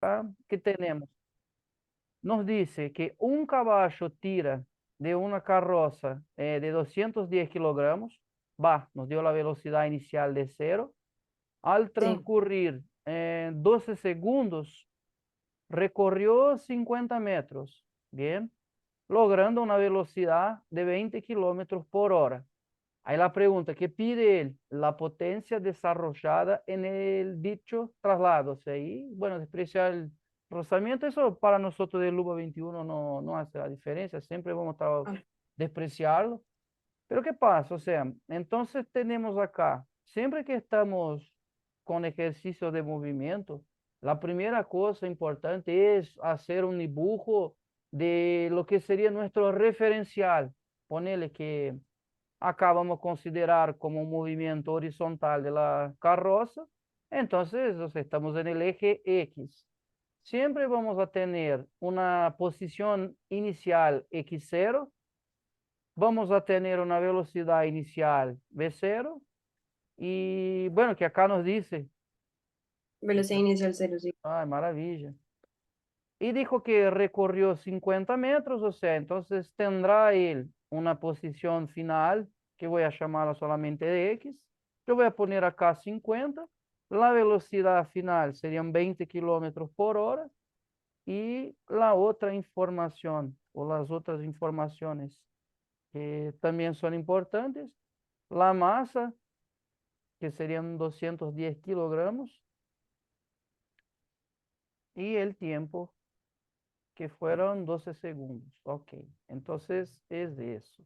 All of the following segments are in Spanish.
acá, ¿qué tenemos? Nos dice que un caballo tira de una carroza de 210 kilogramos, nos dio la velocidad inicial de cero. Al Sí. transcurrir 12 segundos, recorrió 50 metros, bien, logrando una velocidad de 20 kilómetros por hora. Ahí la pregunta, ¿qué pide él? La potencia desarrollada en el dicho traslado. O sea, ahí, bueno, despreciar el rozamiento, eso para nosotros del Luba 21 no hace la diferencia, siempre vamos a Ah, despreciarlo. Pero ¿qué pasa? O sea, entonces tenemos acá, siempre que estamos con ejercicio de movimiento, la primera cosa importante es hacer un dibujo de lo que sería nuestro referencial. Ponele que acá vamos a considerar como un movimiento horizontal de la carroza, entonces, o sea, estamos en el eje X. Siempre vamos a tener una posición inicial X0, vamos a tener una velocidad inicial V0 y bueno, que acá nos dice, velocidad inicial cero, sí. ay, maravilla. Y dijo que recorrió 50 metros, o sea, entonces tendrá él una posición final, que voy a llamarla solamente de X. Yo voy a poner acá 50. La velocidad final serían 20 kilómetros por hora. Y la otra información, o las otras informaciones que también son importantes, la masa, que serían 210 kilogramos, y el tiempo, que fueron 12 segundos. Ok, entonces es de eso.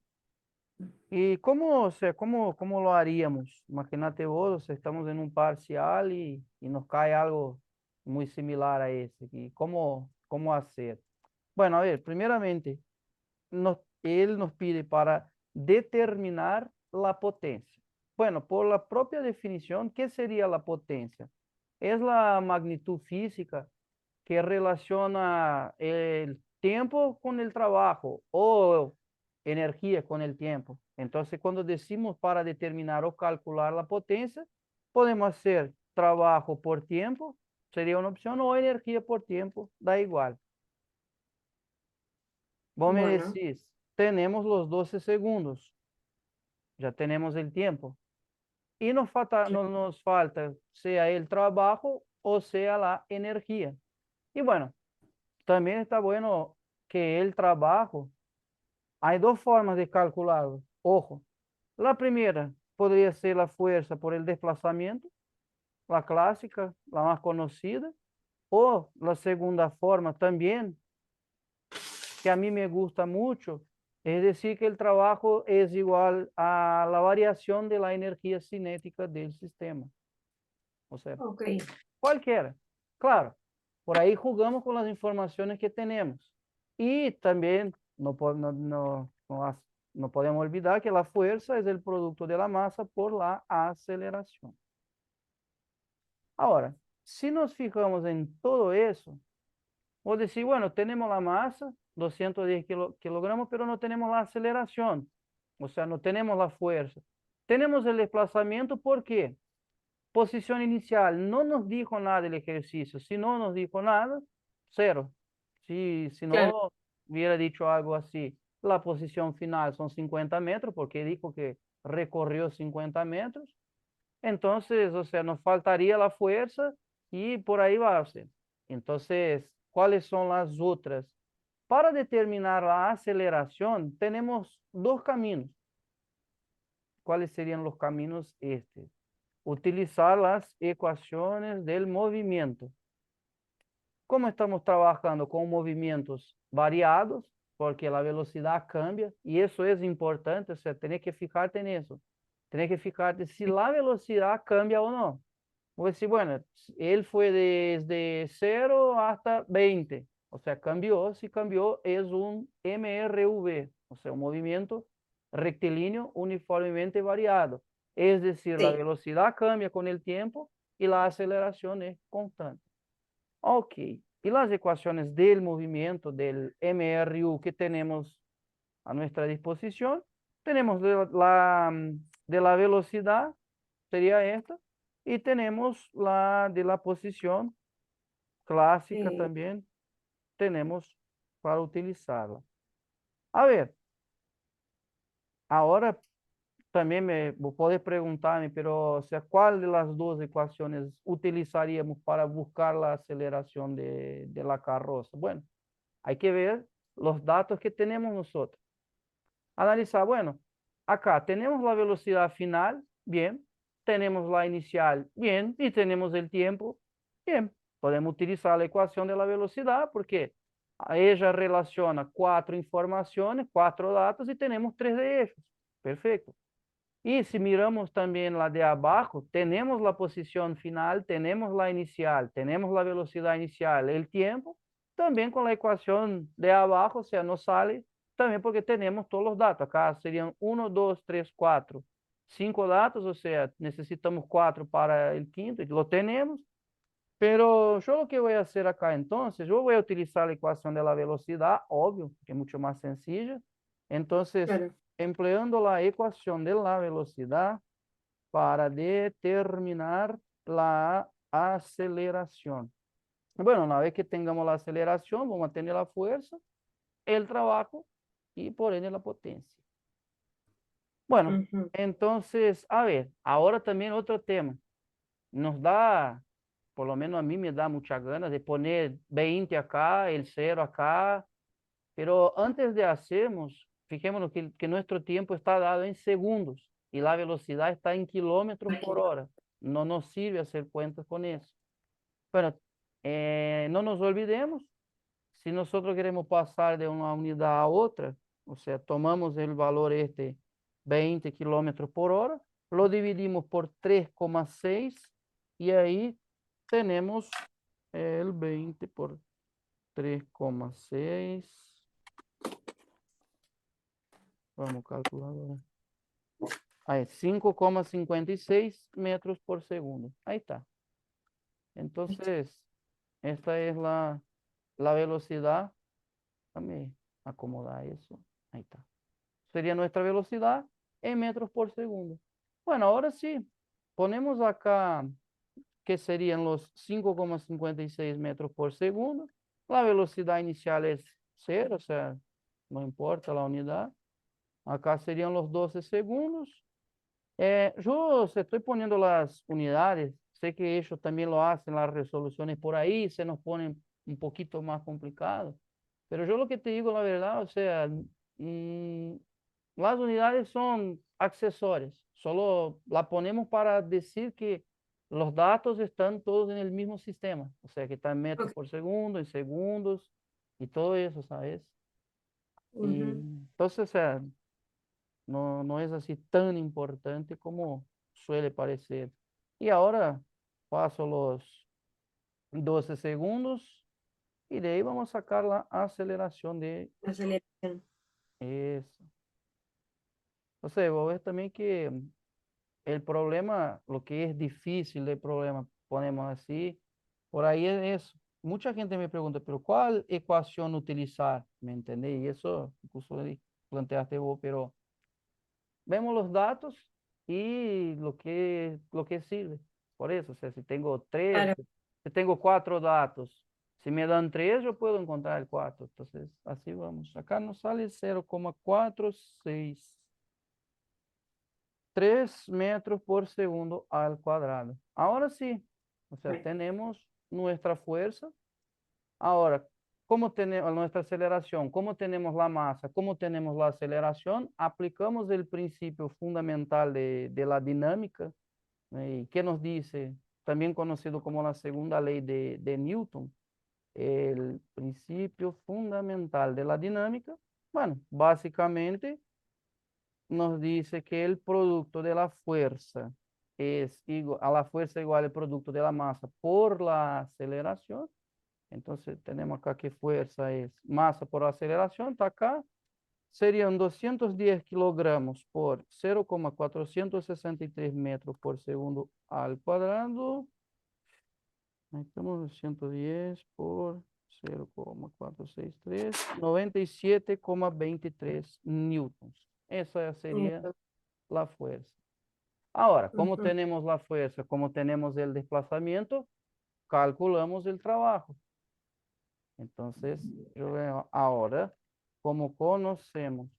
¿Y cómo, o sea, cómo lo haríamos? Imagínate vos, o sea, estamos en un parcial y nos cae algo muy similar a ese. ¿Y cómo hacer? Bueno, a ver, primeramente, él nos pide para determinar la potencia. Bueno, por la propia definición, ¿qué sería la potencia? Es la magnitud física que relaciona el tiempo con el trabajo o energía con el tiempo. Entonces, cuando decimos para determinar o calcular la potencia, podemos hacer trabajo por tiempo, sería una opción, o energía por tiempo, da igual. Vos me Bueno, decís, tenemos los 12 segundos, ya tenemos el tiempo, y nos falta sea el trabajo o sea la energía. Y bueno, también está bueno que el trabajo, hay dos formas de calcularlo. Ojo, la primera podría ser la fuerza por el desplazamiento, la clásica, la más conocida, o la segunda forma también, que a mí me gusta mucho, es decir, que el trabajo es igual a la variación de la energía cinética del sistema. O sea, ok. cualquiera. Claro, por ahí jugamos con las informaciones que tenemos. Y también no podemos olvidar que la fuerza es el producto de la masa por la aceleración. Ahora, si nos fijamos en todo eso, o decir, bueno, tenemos la masa, 210 kilogramos, pero no tenemos la aceleración, o sea, no tenemos la fuerza. Tenemos el desplazamiento, ¿por qué? Posición inicial, no nos dijo nada del ejercicio. Si no nos dijo nada, cero. Si Claro, no hubiera dicho algo así, la posición final son 50 metros, porque dijo que recorrió 50 metros. Entonces, o sea, nos faltaría la fuerza y por ahí va. O sea. Entonces, ¿cuáles son las otras? Para determinar la aceleración, tenemos dos caminos. ¿Cuáles serían los caminos estos? Utilizar las ecuaciones del movimiento. Como estamos trabajando con movimientos variados, porque la velocidad cambia, y eso es importante, o sea, tenés que fijarte en eso. Tenés que fijarte si la velocidad cambia o no. Voy a decir, bueno, él fue desde 0 hasta 20, o sea, cambió, si cambió es un MRV, o sea, un movimiento rectilíneo uniformemente variado. Es decir, la sí. velocidad cambia con el tiempo y la aceleración es constante. Ok, y las ecuaciones del movimiento del MRU que tenemos a nuestra disposición, tenemos de la velocidad, sería esta, y tenemos la de la posición, clásica Sí, también tenemos para utilizarla. A ver, ahora también me puedes preguntarme, pero o sea, ¿cuál de las dos ecuaciones utilizaríamos para buscar la aceleración de la carroza? Bueno, hay que ver los datos que tenemos nosotros. Analizar, bueno, acá tenemos la velocidad final, bien, tenemos la inicial, bien, y tenemos el tiempo, bien. Podemos utilizar la ecuación de la velocidad porque ella relaciona cuatro informaciones, cuatro datos y tenemos tres de ellos. Perfecto. Y si miramos también la de abajo, tenemos la posición final, tenemos la inicial, tenemos la velocidad inicial, el tiempo, también con la ecuación de abajo, o sea, nos sale también porque tenemos todos los datos. Acá serían uno, 2, 3, 4, 5 datos, o sea, necesitamos 4 para el quinto, y lo tenemos. Pero yo lo que voy a hacer acá entonces, yo voy a utilizar la ecuación de la velocidad, obvio, que es mucho más sencilla. Entonces, claro. empleando la ecuación de la velocidad para determinar la aceleración. Bueno, una vez que tengamos la aceleración, vamos a tener la fuerza, el trabajo y por ende la potencia. Bueno, Ujú. entonces, a ver, ahora también otro tema. Nos da, por lo menos a mí me da muchas ganas de poner 20 acá, el cero acá, pero antes de hacernos, fijémonos que nuestro tiempo está dado en segundos y la velocidad está en kilómetros por Aquí. hora. No nos sirve hacer cuentas con eso. Bueno, no nos olvidemos, si nosotros queremos pasar de una unidad a otra, o sea, tomamos el valor 20 kilómetros por hora, lo dividimos por 3,6 y ahí tenemos el 20 por 3,6. Vamos, calculadora. Ahí, 5,56 metros por segundo. Ahí está. Entonces, esta es la velocidad. Déjame acomodar eso. Ahí está. Sería nuestra velocidad en metros por segundo. Bueno, ahora sí, ponemos acá que serían los 5,56 metros por segundo. La velocidad inicial es cero, o sea, no importa la unidad. Acá serían los 12 segundos. Yo se estoy poniendo las unidades, sé que ellos también lo hacen, las resoluciones por ahí, se nos ponen un poquito más complicado, pero yo lo que te digo la verdad, o sea, mm, las unidades son accesorias, solo la ponemos para decir que los datos están todos en el mismo sistema, o sea, que está en metros Ok. por segundo, en segundos y todo eso, ¿sabes? Y Ujú. entonces, o sea, no es así tan importante como suele parecer. Y ahora paso los 12 segundos y de ahí vamos a sacar la aceleración de Aceleración. eso. O sea, vos ves también que el problema, lo que es difícil del problema, ponemos así, por ahí es eso. Mucha gente me pregunta, pero ¿cuál ecuación utilizar? ¿Me entendés? Y eso incluso planteaste vos, pero vemos los datos y lo que sirve. Por eso, o sea, si tengo tres, Claro. si tengo cuatro datos, si me dan tres, yo puedo encontrar el cuatro. Entonces, así vamos. Acá nos sale 0,46. 3 metros por segundo al cuadrado. Ahora sí, o sea, Bueno, tenemos nuestra fuerza. Ahora, ¿cómo tenemos nuestra aceleración? ¿Cómo tenemos la masa? ¿Cómo tenemos la aceleración? Aplicamos el principio fundamental de la dinámica, que nos dice, también conocido como la segunda ley de Newton, el principio fundamental de la dinámica. Bueno, básicamente nos dice que el producto de la fuerza es igual a la fuerza igual al producto de la masa por la aceleración. Entonces tenemos acá que fuerza es masa por aceleración, está acá. Serían 210 kilogramos por 0,463 metros por segundo al cuadrado. Ahí estamos, 210 por 0,463, 97,23 newtons. Esa sería eso. la fuerza. Ahora, ¿cómo Ujú. tenemos la fuerza? ¿Cómo tenemos el desplazamiento? calculamos el trabajo. Entonces, yo veo ahora, como conocemos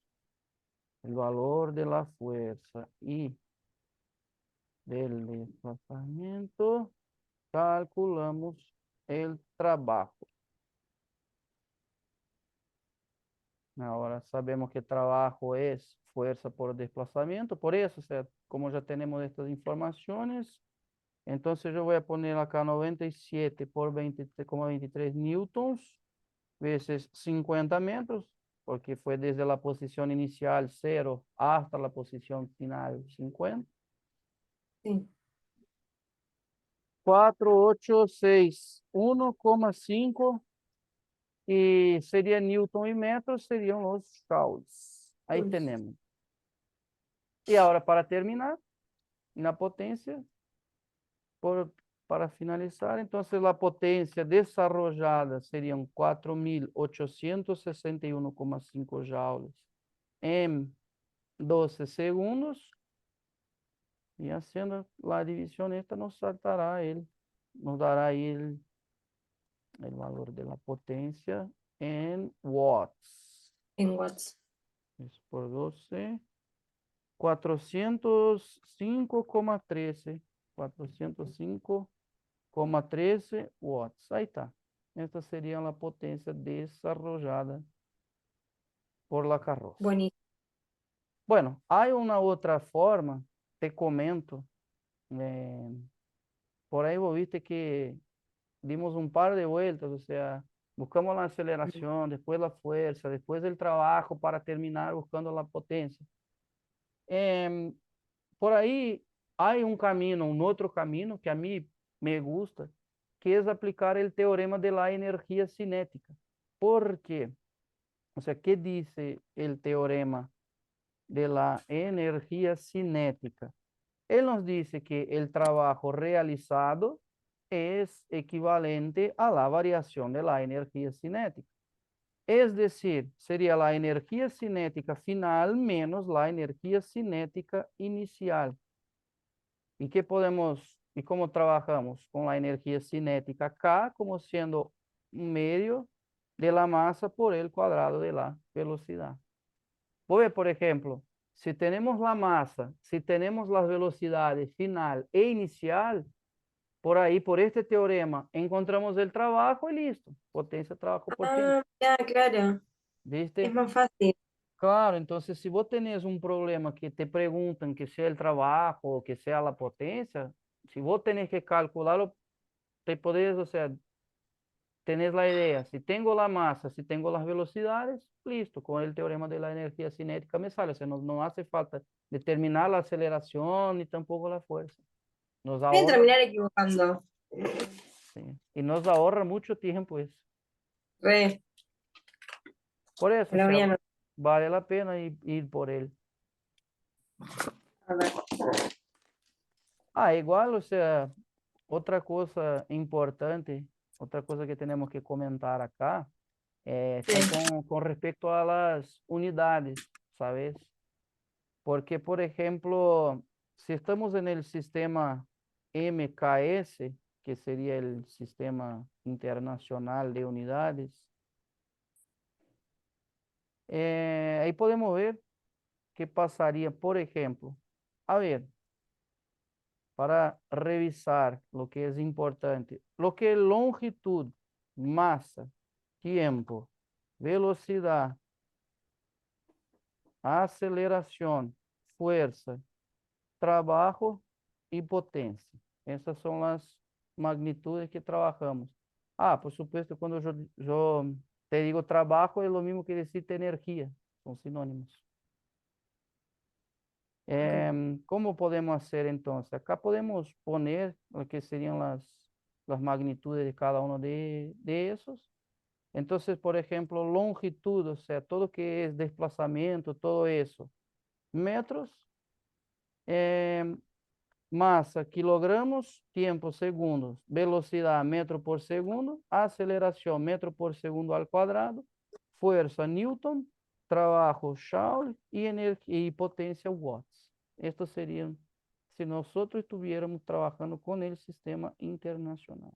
el valor de la fuerza y del desplazamiento, calculamos el trabajo. Ahora sabemos que trabajo es fuerza por desplazamiento, por eso, o sea, como ya tenemos estas informaciones, entonces yo voy a poner acá 97 por 20,23 newtons veces 50 metros, porque fue desde la posición inicial 0 hasta la posición final 50. Sí. 4861,5 y sería newton y metros, serían los joules. Ahí Uy, tenemos. Y ahora para terminar, la potencia, para finalizar, entonces la potencia desarrollada serían 4.861,5 joules en 12 segundos. Y haciendo la división esta nos saltará nos dará ahí el valor de la potencia en watts. en watts. Es por 12, 405,13. 405,13 watts. Ahí está. Esta sería la potencia desarrollada por la carroza. Bonito. Bueno, hay una otra forma, te comento. eh, por ahí vos viste que dimos un par de vueltas, o sea, buscamos la aceleración, después la fuerza, después el trabajo para terminar buscando la potencia. Em, por ahí hay un camino, un otro camino que a mí me gusta, que es aplicar el teorema de la energía cinética. ¿Por qué? O sea, ¿qué dice el teorema de la energía cinética? Él nos dice que el trabajo realizado es equivalente a la variación de la energía cinética. Es decir, sería la energía cinética final menos la energía cinética inicial. ¿Y cómo trabajamos con la energía cinética acá como siendo un medio de la masa por el cuadrado de la velocidad? Voy a ver, por ejemplo, si tenemos la masa, si tenemos las velocidades final e inicial, por ahí, por este teorema, encontramos el trabajo y listo. Potencia, trabajo por tiempo. Ah, ya, claro. Es ¿Viste? más fácil. Claro, entonces si vos tenés un problema que te preguntan que sea el trabajo o que sea la potencia, si vos tenés que calcularlo, te podés, o sea, tenés la idea. Si tengo la masa, si tengo las velocidades, listo, con el teorema de la energía cinética me sale. O sea, no hace falta determinar la aceleración ni tampoco la fuerza. Nos Voy a ahorra, terminar equivocando. sí, y nos ahorra mucho tiempo eso. Re, Por eso, o me lo voy sea, a anotar. vale la pena ir por él. A ver. Ah, igual, o sea, otra cosa importante, otra cosa que tenemos que comentar acá, son Sí. con respecto a las unidades, ¿sabes? Porque, por ejemplo, si estamos en el sistema MKS, que sería el sistema internacional de unidades, ahí podemos ver qué pasaría, por ejemplo. A ver, para revisar lo que es importante. Lo que es longitud, masa, tiempo, velocidad, aceleración, fuerza, trabajo y potencia. Essas son las magnitudes que trabajamos. Ah, por supuesto, cuando yo te digo trabajo, es lo mismo que decirte energía. Son sinónimos. Ok. ¿Cómo podemos hacer entonces? Acá podemos poner lo que serían las magnitudes de cada uno de esos. Entonces, por ejemplo, longitud, o sea, todo que es desplazamiento, todo eso. Metros, em, masa, kilogramos, tiempo, segundos, velocidad, metro por segundo, aceleración, metro por segundo al cuadrado, fuerza, newton, trabajo, joule y potencia, watts. Estos serían si nosotros estuviéramos trabajando con el sistema internacional.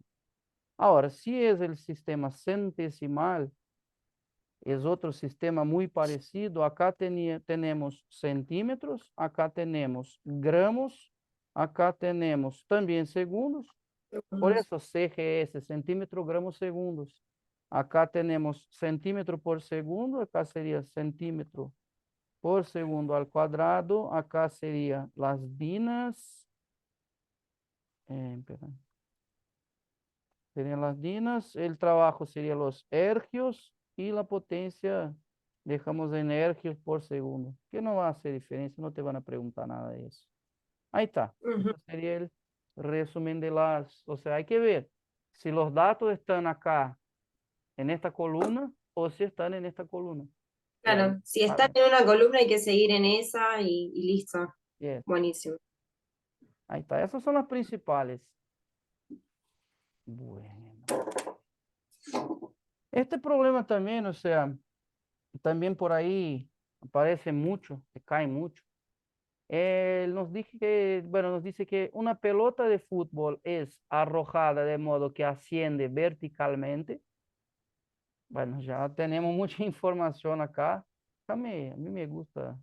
Ahora, si es el sistema centesimal, es otro sistema muy parecido. Acá tenemos centímetros, acá tenemos gramos, acá tenemos también segundos. Por Segundos. eso CGS, centímetro, gramos, segundos. Acá tenemos centímetro por segundo, acá sería centímetro por segundo al cuadrado, acá sería las dinas, perdón, serían las dinas, el trabajo sería los ergios y la potencia dejamos en ergios por segundo, que no va a hacer diferencia, no te van a preguntar nada de eso. Ahí está. Ujú. Este sería el resumen de las, o sea, hay que ver si los datos están acá en esta columna o si están en esta columna. Y ahí, Claro, si están ¿vale? en una columna hay que seguir en esa y listo. Yes. Buenísimo. Ahí está. Esas son las principales. Bueno. Este problema también, o sea, también por ahí aparece mucho, se cae mucho. Él nos dice que, bueno, nos dice que una pelota de fútbol es arrojada de modo que asciende verticalmente. Bueno, ya tenemos mucha información acá. A mí me gusta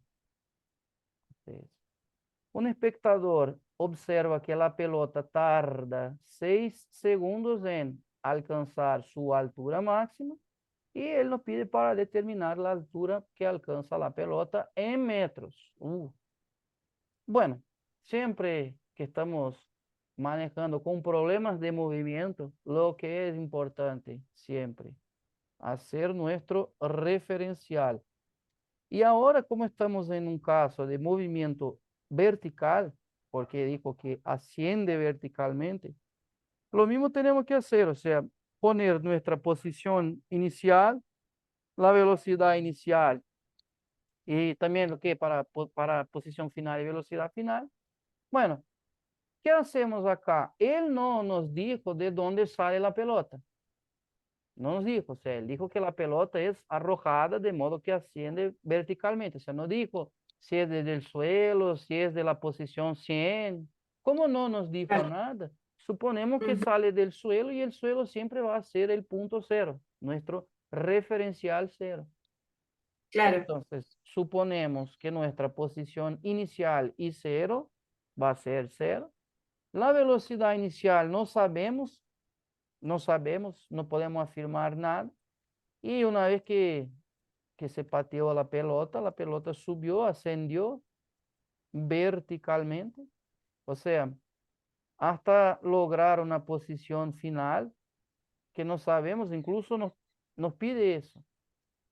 eso. Un espectador observa que la pelota tarda 6 segundos en alcanzar su altura máxima y él nos pide para determinar la altura que alcanza la pelota en metros. Bueno, siempre que estamos manejando con problemas de movimiento, lo que es importante siempre, hacer nuestro referencial. Y ahora, como estamos en un caso de movimiento vertical, porque dijo que asciende verticalmente, lo mismo tenemos que hacer, o sea, poner nuestra posición inicial, la velocidad inicial y también lo que para posición final y velocidad final. Bueno, ¿qué hacemos acá? Él no nos dijo de dónde sale la pelota. No nos dijo, o sea, él dijo que la pelota es arrojada de modo que asciende verticalmente. O sea, no dijo si es desde el suelo, si es de la posición 100. Como no nos dijo Claro. nada, suponemos que Ujú. sale del suelo y el suelo siempre va a ser el punto cero, nuestro referencial cero. Claro. Entonces, suponemos que nuestra posición inicial y cero va a ser cero. La velocidad inicial no sabemos, no podemos afirmar nada. Y una vez que se pateó la pelota subió, ascendió verticalmente, o sea, hasta lograr una posición final que no sabemos, incluso nos pide eso.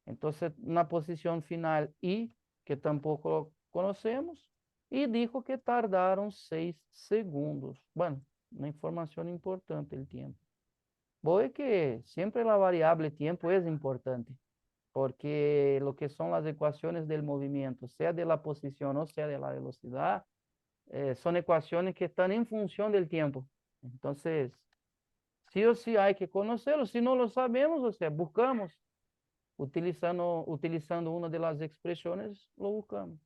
Entonces, una posición final y que tampoco conocemos, y dijo que tardaron 6 segundos. Bueno, una información importante el tiempo. Voy que siempre la variable tiempo es importante, porque lo que son las ecuaciones del movimiento, sea de la posición o sea de la velocidad, son ecuaciones que están en función del tiempo. Entonces, sí o sí hay que conocerlo. Si no lo sabemos, o sea, buscamos, utilizando una de las expresiones, lo buscamos.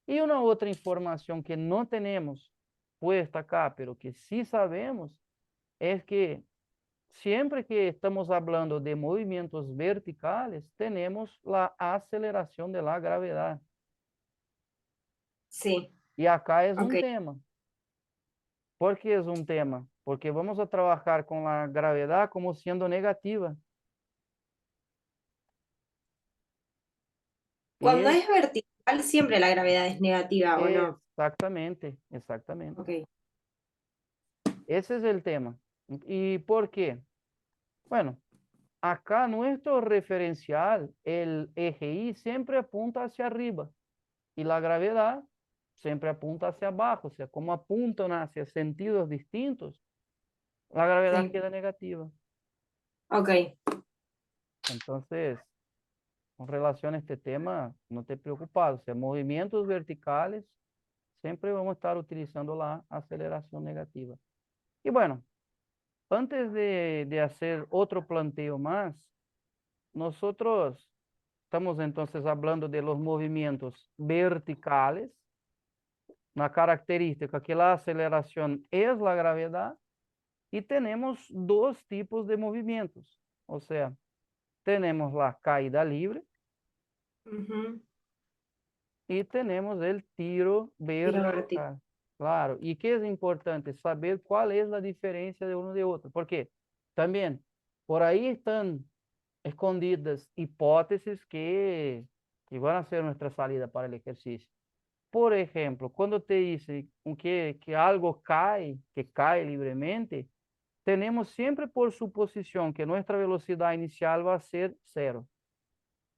Y una otra información que no tenemos puesta acá, pero que sí sabemos, es que siempre que estamos hablando de movimientos verticales, tenemos la aceleración de la gravedad. Sí. Y acá es Ok. un tema. ¿Por qué es un tema? Porque vamos a trabajar con la gravedad como siendo negativa. Y Cuando es vertical, siempre la gravedad es negativa, ¿o no? exactamente, exactamente. Ok. Ese es el tema. ¿Y por qué? Bueno, acá nuestro referencial, el eje Y, siempre apunta hacia arriba y la gravedad siempre apunta hacia abajo. O sea, como apuntan hacia sentidos distintos, la gravedad Sí. queda negativa. Ok. Entonces, con relación a este tema, no te preocupes. O sea, movimientos verticales, siempre vamos a estar utilizando la aceleración negativa. Y bueno, antes de hacer otro planteo más, nosotros estamos entonces hablando de los movimientos verticales, una característica que la aceleración es la gravedad, Y tenemos dos tipos de movimientos. O sea, tenemos la caída libre Ujú. y tenemos el tiro Tiro vertical. vertical. Claro, y que es importante saber cuál es la diferencia de uno de otro, porque también por ahí están escondidas hipótesis que van a ser nuestra salida para el ejercicio. Por ejemplo, cuando te dice que algo cae, que cae libremente, tenemos siempre por suposición que nuestra velocidad inicial va a ser cero.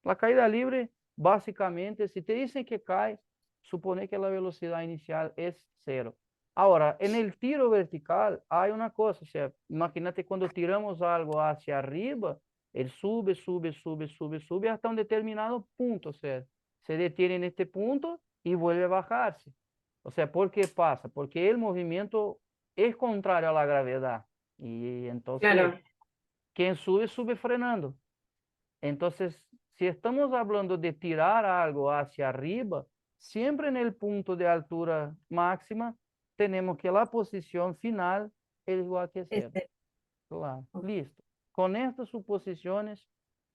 La caída libre, básicamente, si te dicen que cae, supone que la velocidad inicial es cero. Ahora, en el tiro vertical hay una cosa, o sea, imagínate cuando tiramos algo hacia arriba, él sube, sube, sube, sube, sube hasta un determinado punto, o sea, se detiene en este punto y vuelve a bajarse. O sea, ¿por qué pasa? Porque el movimiento es contrario a la gravedad y entonces Claro, quien sube, sube frenando. Entonces, si estamos hablando de tirar algo hacia arriba, siempre en el punto de altura máxima, tenemos que la posición final es igual que cero. este. Claro, listo. Con estas suposiciones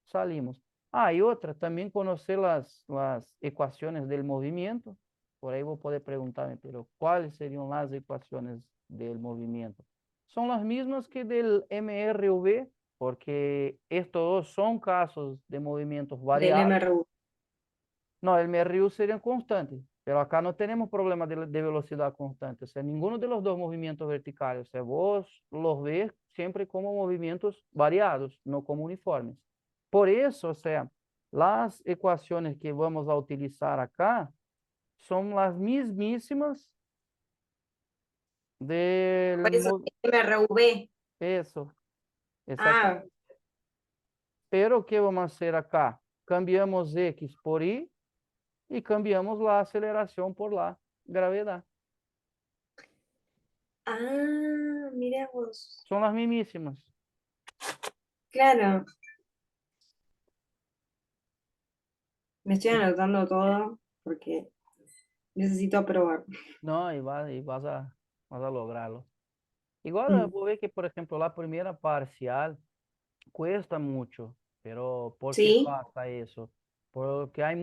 salimos. Ah, y otra, también conocer las ecuaciones del movimiento. Por ahí vos podés preguntarme, pero ¿cuáles serían las ecuaciones del movimiento? Son las mismas que del MRV, porque estos dos son casos de movimientos Del variables. MRU. No, el MRU serían constantes, pero acá no tenemos problemas de velocidad constante, o sea, ninguno de los dos movimientos verticales, o sea, vos los ves siempre como movimientos variados, no como uniformes. Por eso, o sea, las ecuaciones que vamos a utilizar acá son las mismísimas del... Por eso, MRV. Eso, Ah, exactamente. Pero, ¿qué vamos a hacer acá? Cambiamos X por Y y cambiamos la aceleración por la gravedad. mira vos. Son las mismísimas. Claro, me estoy anotando todo porque necesito aprobar. No, vas a lograrlo. Igual Mm. vos ves que, por ejemplo, la primera parcial cuesta mucho, pero ¿por qué Sí, pasa eso? Porque hay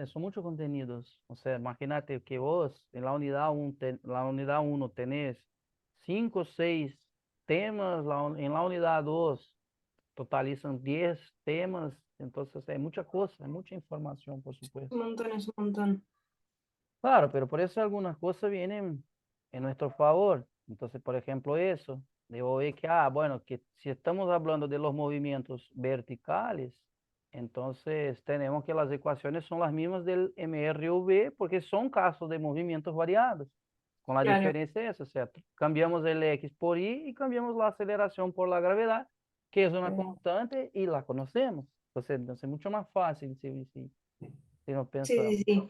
son muchos contenidos. O sea, imagínate que vos en la unidad uno tenés 5 o 6 temas, en la unidad 2 totalizan 10 temas, entonces hay mucha cosa, hay mucha información, por supuesto. un montón, es un montón. Claro, pero por eso algunas cosas vienen en nuestro favor. Entonces, por ejemplo, eso, debo ver que, bueno, que si estamos hablando de los movimientos verticales, entonces tenemos que las ecuaciones son las mismas del MRV porque son casos de movimientos variados. Con la Claro. diferencia es, o sea, cambiamos el X por Y y cambiamos la aceleración por la gravedad, que es una constante y la conocemos. Entonces es mucho más fácil si nos Sí, pensamos. sí, sí.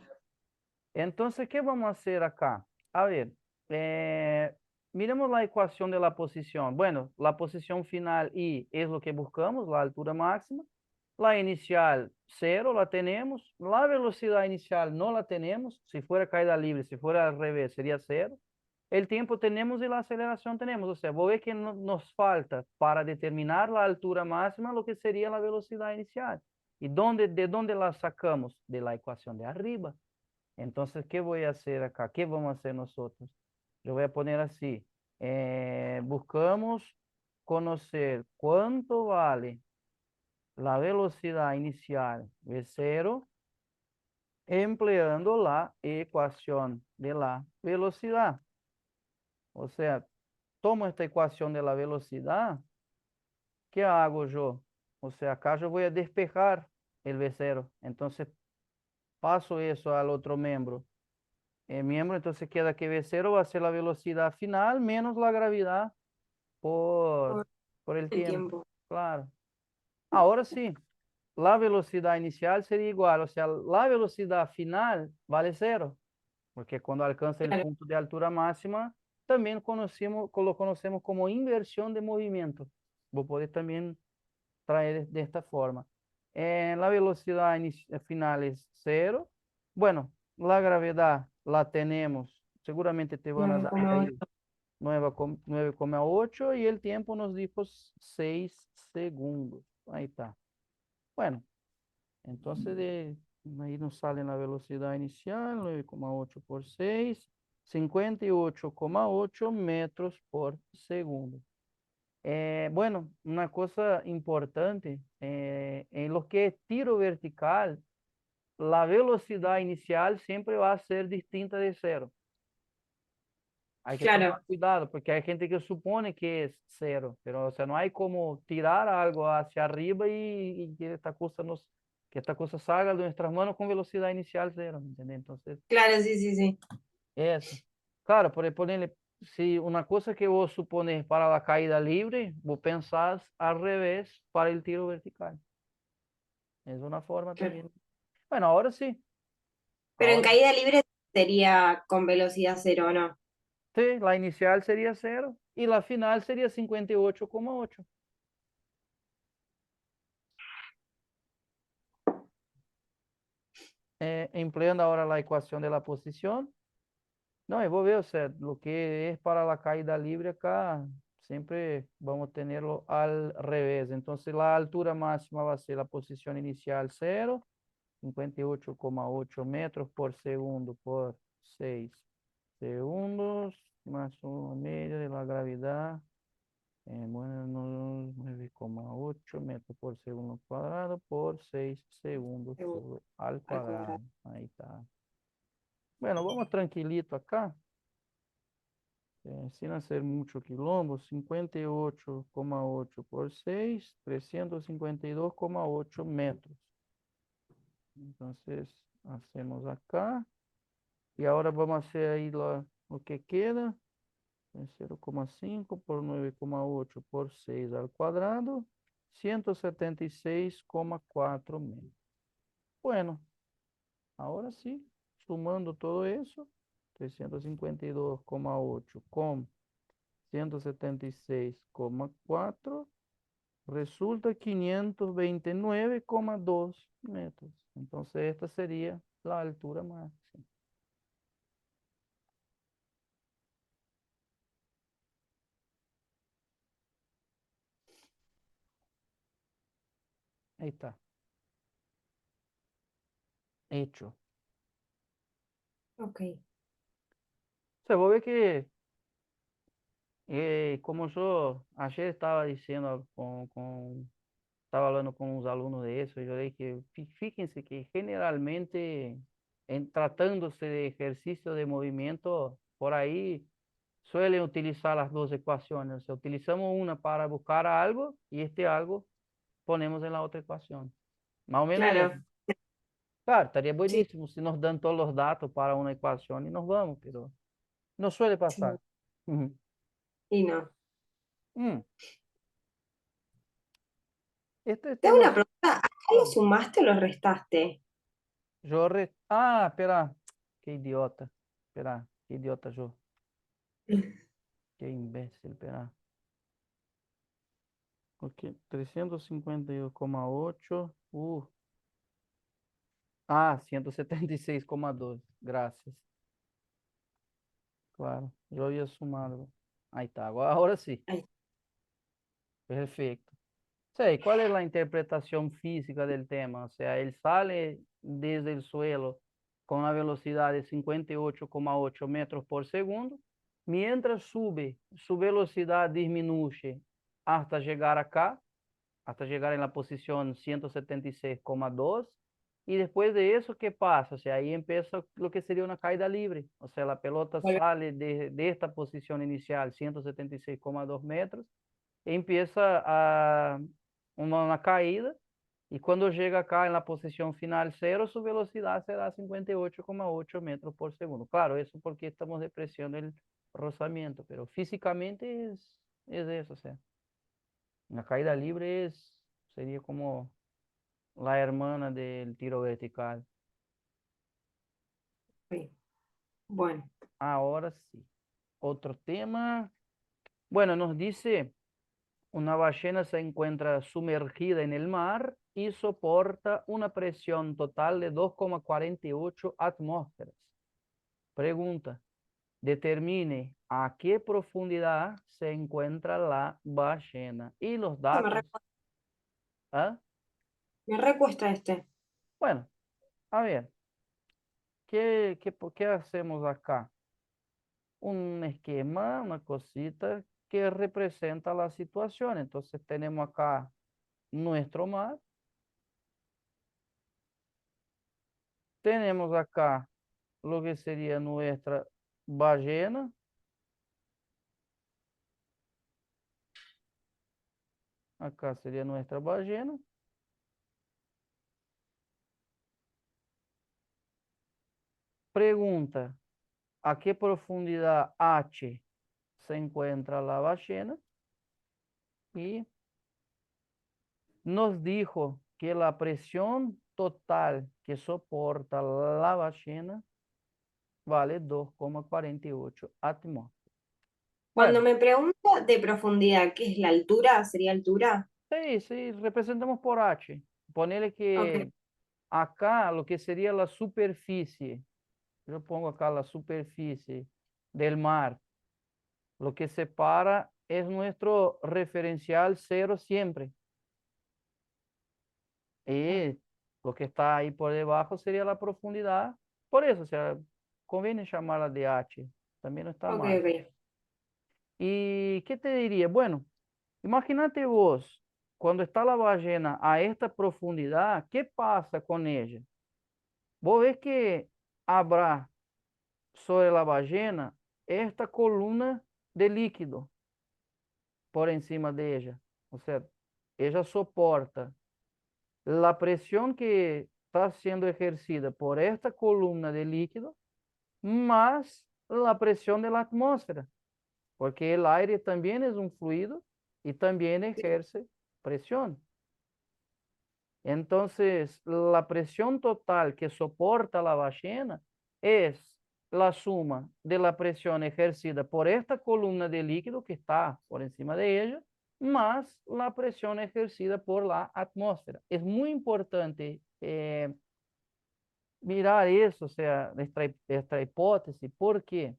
Entonces, ¿qué vamos a hacer acá? A ver, miremos la ecuación de la posición. Bueno, la posición final Y es lo que buscamos, la altura máxima. La inicial, cero, la tenemos. La velocidad inicial no la tenemos. Si fuera caída libre, si fuera al revés, sería cero. El tiempo tenemos y la aceleración tenemos. O sea, vos ves que nos falta para determinar la altura máxima lo que sería la velocidad inicial. ¿Y de dónde la sacamos? De la ecuación de arriba. Entonces, ¿qué voy a hacer acá? ¿Qué vamos a hacer nosotros? Yo voy a poner así. Buscamos conocer cuánto vale la velocidad inicial de cero empleando la ecuación de la velocidad. O sea, tomo esta ecuación de la velocidad, ¿qué hago yo? O sea, acá yo voy a despejar el V0. Entonces, paso eso al otro miembro. Miembro, entonces queda que V0 va a ser la velocidad final menos la gravedad por, Por por el el tiempo. tiempo. Claro. Ahora sí, la velocidad inicial sería igual, o sea, la velocidad final vale cero, porque cuando alcanza el Claro. punto de altura máxima, también lo conocemos como inversión de movimiento. Vos podés también traer de esta forma. La velocidad final es cero. Bueno, la gravedad la tenemos. Seguramente te van a dar ahí 9,8. 9,8 y el tiempo nos dijo 6 segundos. Ahí está. Bueno, entonces ahí nos sale la velocidad inicial, 9,8 por 6, 58,8 metros por segundo. Bueno, una cosa importante, en lo que es tiro vertical, la velocidad inicial siempre va a ser distinta de cero. Hay que tomar Claro, cuidado, porque hay gente que supone que es cero, pero o sea, no hay como tirar algo hacia arriba y que esta cosa salga de nuestras manos con velocidad inicial cero, ¿entendés? Entonces, claro, sí, sí, sí. eso. Claro, por ponerle, si una cosa que vos supones para la caída libre, vos pensás al revés para el tiro vertical. Es una forma Claro. también. Bueno, ahora sí. Pero en Ahora caída libre sería con velocidad cero, ¿no? sí, la inicial sería cero y la final sería 58,8. Empleando ahora la ecuación de la posición. No, y vos ves, o sea, lo que es para la caída libre acá, siempre vamos a tenerlo al revés. Entonces la altura máxima va a ser la posición inicial cero, 58,8 metros por segundo por 6 segundos, más una media de la gravedad. Bueno, 9,8 metros por segundo cuadrado por 6 segundos al Al cuadrado. cuadrado. Ahí está. Bueno, vamos tranquilito acá, sin hacer mucho quilombo. 58,8 por 6, 352,8 metros. Entonces, hacemos acá. Y ahora vamos a hacer ahí lo que queda. 0,5 por 9,8 por 6 al cuadrado. 176,4 metros. Bueno, ahora sí, sumando todo eso, 352,8 con 176,4 resulta 529,2 metros. Entonces esta sería la altura máxima. Ahí está, hecho. Ok. Se va a ver que, como yo ayer estaba diciendo estaba hablando con unos alumnos de eso, yo le dije, fíjense que generalmente, tratándose de ejercicio de movimiento, por ahí suelen utilizar las dos ecuaciones. O sea, utilizamos una para buscar algo y este algo ponemos en la otra ecuación. Más o menos es. Claro, Claro, estaría sí, buenísimo si nos dan todos los datos para una ecuación y nos vamos, pero no suele sí. pasar. Ujú. Y no. Mm, Este Te hago tema, una pregunta, ¿acá lo sumaste o lo restaste? espera, qué idiota, espera, qué idiota yo, qué imbécil, espera. Ok, 352,8, 176,2, gracias, claro, yo había sumado. Ahí está, ahora sí, Ahí, perfecto. Sí, ¿cuál es la interpretación física del tema? O sea, él sale desde el suelo con una velocidad de 58,8 metros por segundo, mientras sube, su velocidad disminuye hasta llegar acá, hasta llegar en la posición 176,2. Y después de eso, ¿qué pasa? O sea, ahí empieza lo que sería una caída libre. O sea, la pelota vuelve- sale de esta posición inicial, 176,2 metros, e empieza una caída. Y cuando llega acá en la posición final cero, su velocidad será 58,8 metros por segundo. Claro, eso porque estamos depreciando el rozamiento, pero físicamente es eso. O sea, una caída libre sería como la hermana del tiro vertical. sí. Bueno, Ahora sí. Otro tema. Bueno, nos dice, una ballena se encuentra sumergida en el mar y soporta una presión total de 2,48 atmósferas. Pregunta, determine a qué profundidad se encuentra la ballena. Y los Me datos, ¿ah? me recuesta este. Bueno, a ver, por qué hacemos acá? Un esquema, una cosita que representa la situación. Entonces tenemos acá nuestro mar, tenemos acá lo que sería nuestra ballena, acá sería nuestra ballena. Pregunta, ¿a qué profundidad H se encuentra la ballena? Y nos dijo que la presión total que soporta la ballena vale 2,48 atmósferas. Cuando Bueno, me pregunta de profundidad, ¿qué es la altura? ¿Sería altura? sí, sí, representamos por H. Ponele Ok, que acá lo que sería la superficie, yo pongo acá la superficie del mar, lo que separa es nuestro referencial cero siempre. Y lo que está ahí por debajo sería la profundidad. Por eso, o sea, conviene llamarla de H. También no está ok, mal. ok. ¿Y qué te diría? Bueno, imagínate vos, cuando está la ballena a esta profundidad, ¿qué pasa con ella? Vos ves que habrá sobre la ballena esta columna de líquido por encima de ella. O sea, ella soporta la presión que está siendo ejercida por esta columna de líquido más la presión de la atmósfera, porque el aire también es un fluido y también ejerce presión. Entonces, la presión total que soporta la ballena es la suma de la presión ejercida por esta columna de líquido que está por encima de ella, más la presión ejercida por la atmósfera. Es muy importante mirar eso, o sea, esta hipótesis. ¿Por qué?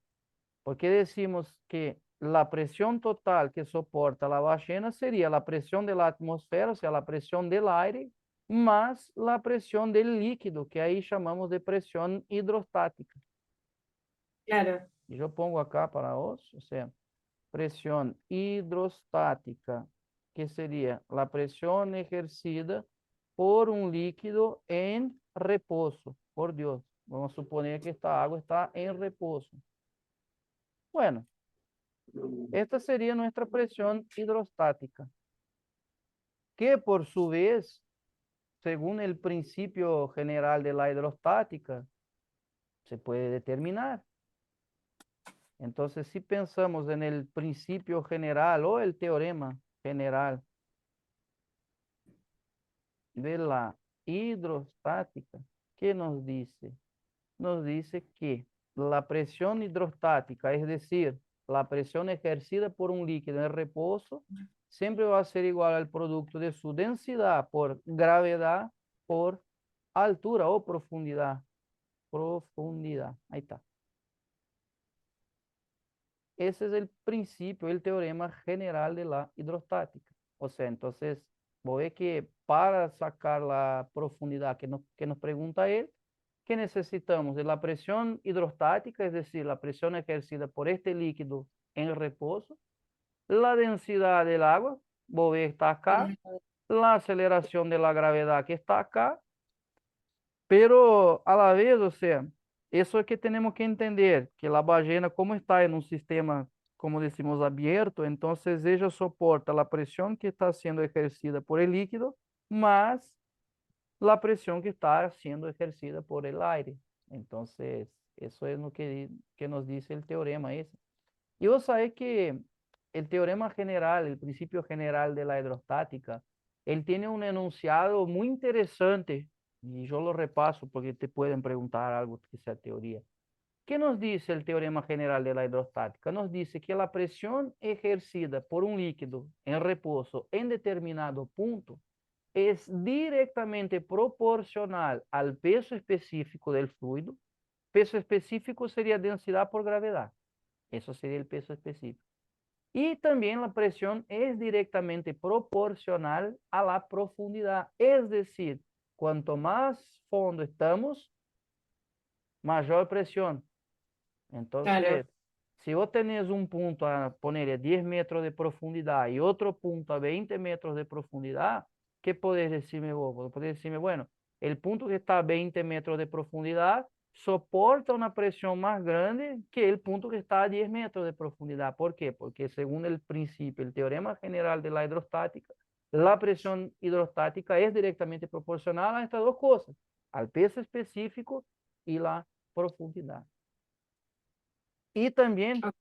Porque decimos que la presión total que soporta la ballena sería la presión de la atmósfera, o sea, la presión del aire, más la presión del líquido, que ahí llamamos de presión hidrostática. Claro, Y yo pongo acá para vos, o sea, presión hidrostática, que sería la presión ejercida por un líquido en reposo. Por Dios, vamos a suponer que esta agua está en reposo. Bueno, esta sería nuestra presión hidrostática, que por su vez, según el principio general de la hidrostática, se puede determinar. Entonces, si pensamos en el principio general o el teorema general de la hidrostática, ¿qué nos dice? Nos dice que la presión hidrostática, es decir, la presión ejercida por un líquido en reposo, siempre va a ser igual al producto de su densidad por gravedad por altura o profundidad. Profundidad, ahí está. Ese es el principio, el teorema general de la hidrostática. O sea, entonces, voy que para sacar la profundidad que nos pregunta él, ¿qué necesitamos? De la presión hidrostática, es decir, la presión ejercida por este líquido en reposo, la densidad del agua, vos ves, está acá, la aceleración de la gravedad que está acá, pero a la vez, o sea, eso es que tenemos que entender, que la ballena, como está en un sistema, como decimos, abierto, entonces ella soporta la presión que está siendo ejercida por el líquido, más la presión que está siendo ejercida por el aire. Entonces, eso es lo que nos dice el teorema ese. Y vos sabés que el teorema general, el principio general de la hidrostática, él tiene un enunciado muy interesante y yo lo repaso porque te pueden preguntar algo que sea teoría. ¿Qué nos dice el teorema general de la hidrostática? Nos dice que la presión ejercida por un líquido en reposo en determinado punto es directamente proporcional al peso específico del fluido. Peso específico sería densidad por gravedad. Eso sería el peso específico. Y también la presión es directamente proporcional a la profundidad. Es decir, cuanto más fondo estamos, mayor presión. Claro, Entonces, si vos tenés un punto a ponerle 10 metros de profundidad y otro punto a 20 metros de profundidad, ¿qué podés decirme vos? Vos podés decirme, bueno, el punto que está a 20 metros de profundidad soporta una presión más grande que el punto que está a 10 metros de profundidad. ¿Por qué? Porque según el principio, el teorema general de la hidrostática, la presión hidrostática es directamente proporcional a estas dos cosas, al peso específico y la profundidad. Y también ok,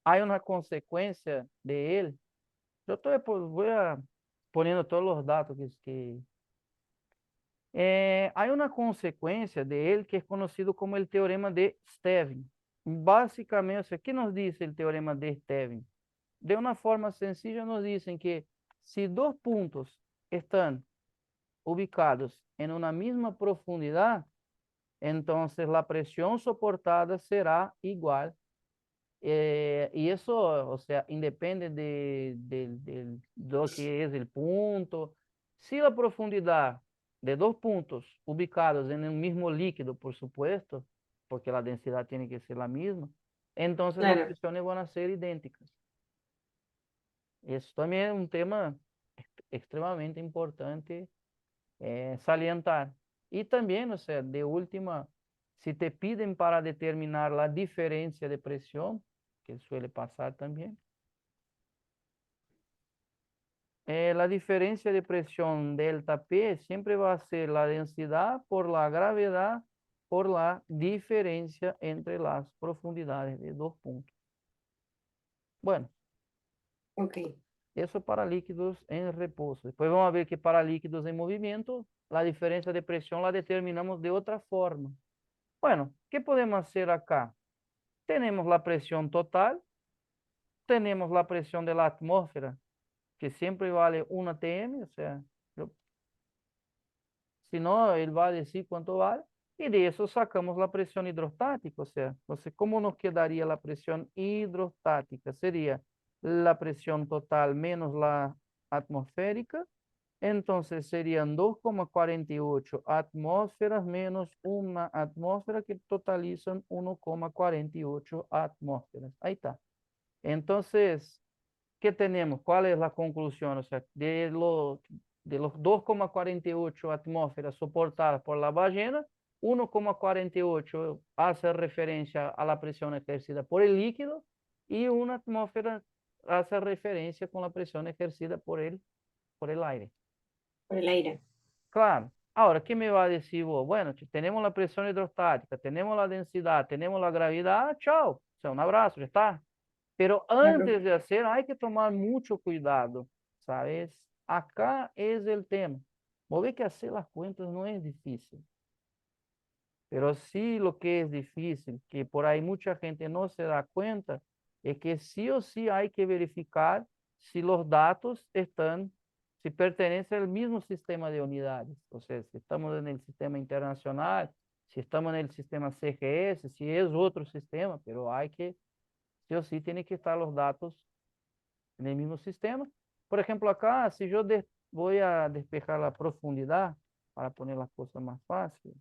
hay una consecuencia de él. Yo estoy, pues, voy a poniendo todos los datos hay una consecuencia de él que es conocido como el teorema de Stevin. Básicamente, o sea, ¿qué nos dice el teorema de Stevin? De una forma sencilla nos dicen que si dos puntos están ubicados en una misma profundidad, entonces la presión soportada será igual. Y eso, o sea, independe de lo que es el punto. Si la profundidad de dos puntos ubicados en el mismo líquido, por supuesto, porque la densidad tiene que ser la misma, entonces las claro. presiones van a ser idénticas. Eso también es un tema extremadamente importante salientar. Y también, o sea, de última, si te piden para determinar la diferencia de presión, que suele pasar también, la diferencia de presión delta P siempre va a ser la densidad por la gravedad por la diferencia entre las profundidades de dos puntos. Bueno, Ok, eso para líquidos en reposo. Después vamos a ver que para líquidos en movimiento, la diferencia de presión la determinamos de otra forma. Bueno, ¿qué podemos hacer acá? Tenemos la presión total, tenemos la presión de la atmósfera, que siempre vale 1 atm, o sea, si no, él va a decir cuánto vale, y de eso sacamos la presión hidrostática, o sea, entonces, ¿cómo nos quedaría la presión hidrostática? Sería la presión total menos la atmosférica, entonces serían 2,48 atmósferas menos una atmósfera que totalizan 1,48 atmósferas. Ahí está. Entonces, ¿qué tenemos? ¿Cuál es la conclusión? O sea, de los 2,48 atmósferas soportadas por la ballena, 1,48 hace referencia a la presión ejercida por el líquido y una atmósfera hace referencia con la presión ejercida por el aire. por el aire. Claro. Ahora, ¿qué me va a decir vos? Bueno, tenemos la presión hidrostática, tenemos la densidad, tenemos la gravedad, chao. O sea, un abrazo, ya está. Pero Claro. antes de hacer, hay que tomar mucho cuidado, ¿sabes? Acá es el tema. Vos ves que hacer las cuentas no es difícil, pero sí lo que es difícil, que por ahí mucha gente no se da cuenta, es que sí o sí hay que verificar si los datos están, si pertenecen al mismo sistema de unidades. O sea, si estamos en el sistema internacional, si estamos en el sistema CGS, si es otro sistema, pero hay que, sí o sí, tienen que estar los datos en el mismo sistema. Por ejemplo, acá, si yo voy a despejar la profundidad para poner las cosas más fáciles,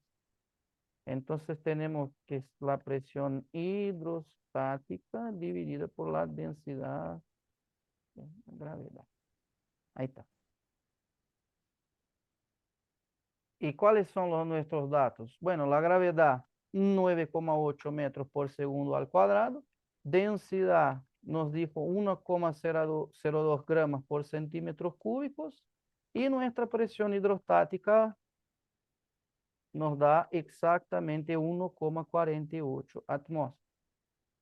entonces tenemos que es la presión hidrostática dividida por la densidad de gravedad. Ahí está. ¿Y cuáles son nuestros datos? Bueno, la gravedad 9,8 metros por segundo al cuadrado. Densidad nos dijo 1,02 gramos por centímetros cúbicos. Y nuestra presión hidrostática nos da exactamente 1,48 atmósferas.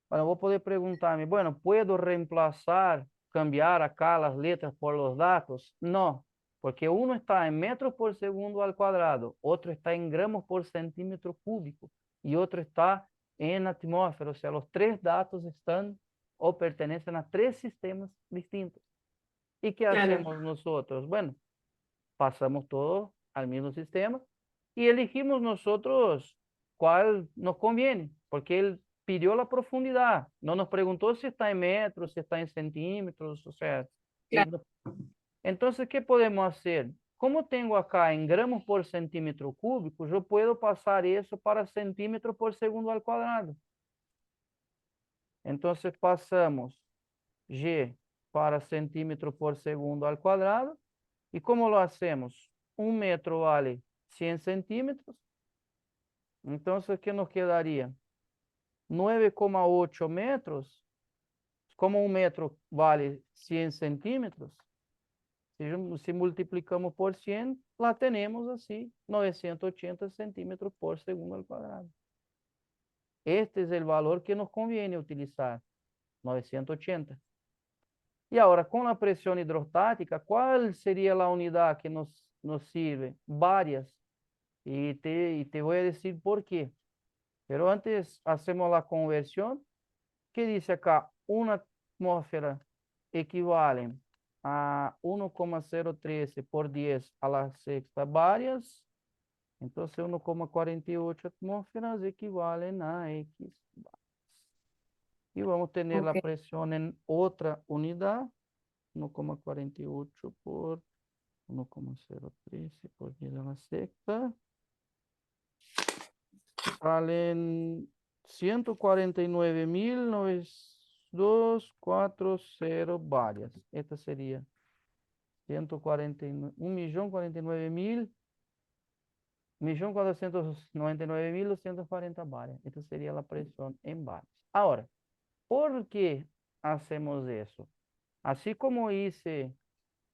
Bueno, vos podés preguntarme, bueno, ¿puedo reemplazar, cambiar acá las letras por los datos? No, porque uno está en metros por segundo al cuadrado, otro está en gramos por centímetro cúbico y otro está en atmósfera. O sea, los tres datos están o pertenecen a tres sistemas distintos. ¿Y qué Claro, hacemos nosotros? Bueno, pasamos todo al mismo sistema y elegimos nosotros cuál nos conviene, porque pidió la profundidad, no nos preguntó si está en metros, si está en centímetros, o sea, Claro. entonces, ¿qué podemos hacer? Como tengo acá en gramos por centímetro cúbico, yo puedo pasar eso para centímetro por segundo al cuadrado. Entonces pasamos G para centímetro por segundo al cuadrado. ¿Y cómo lo hacemos? Un metro vale 100 centímetros. Entonces, ¿qué nos quedaría? 9,8 metros. Como un metro vale 100 centímetros, si multiplicamos por 100, la tenemos así, 980 centímetros por segundo al cuadrado. Este es el valor que nos conviene utilizar, 980. Y ahora, con la presión hidrostática, ¿cuál sería la unidad que nos sirve? Varias. Y te voy a decir por qué. Pero antes hacemos la conversión. ¿Qué dice acá? Una atmósfera equivale a 1,013 por 10 a la sexta varias. Entonces 1,48 atmósferas equivalen a X barias. Y vamos a tener la Ok. presión en otra unidad. 1,48 por 1,013 por 10 a la sexta. Salen 149.240 varias. Esta sería 149, 1.049.000, 1.499.240 varias. Esta sería la presión en varias. Ahora, ¿por qué hacemos eso? Así como hice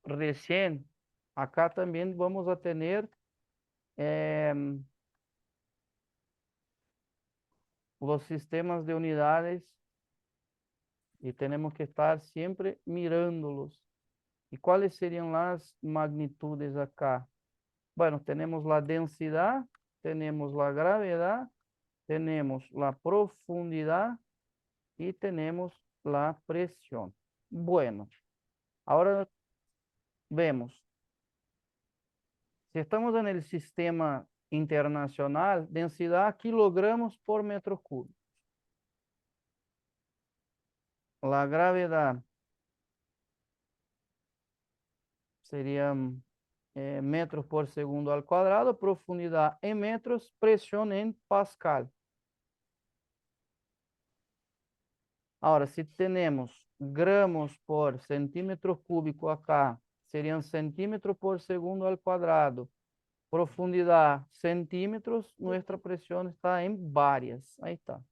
recién, acá también vamos a tener los sistemas de unidades y tenemos que estar siempre mirándolos. ¿Y cuáles serían las magnitudes acá? Bueno, tenemos la densidad, tenemos la gravedad, tenemos la profundidad y tenemos la presión. Bueno, ahora vemos. Si estamos en el sistema internacional, densidad kilogramos por metro cúbico. La gravedad serían metros por segundo al cuadrado, profundidad en metros, presión en pascal. Ahora, si tenemos gramos por centímetro cúbico acá, serían centímetros por segundo al cuadrado. Profundidad, centímetros, nuestra presión está en varias. Ahí está.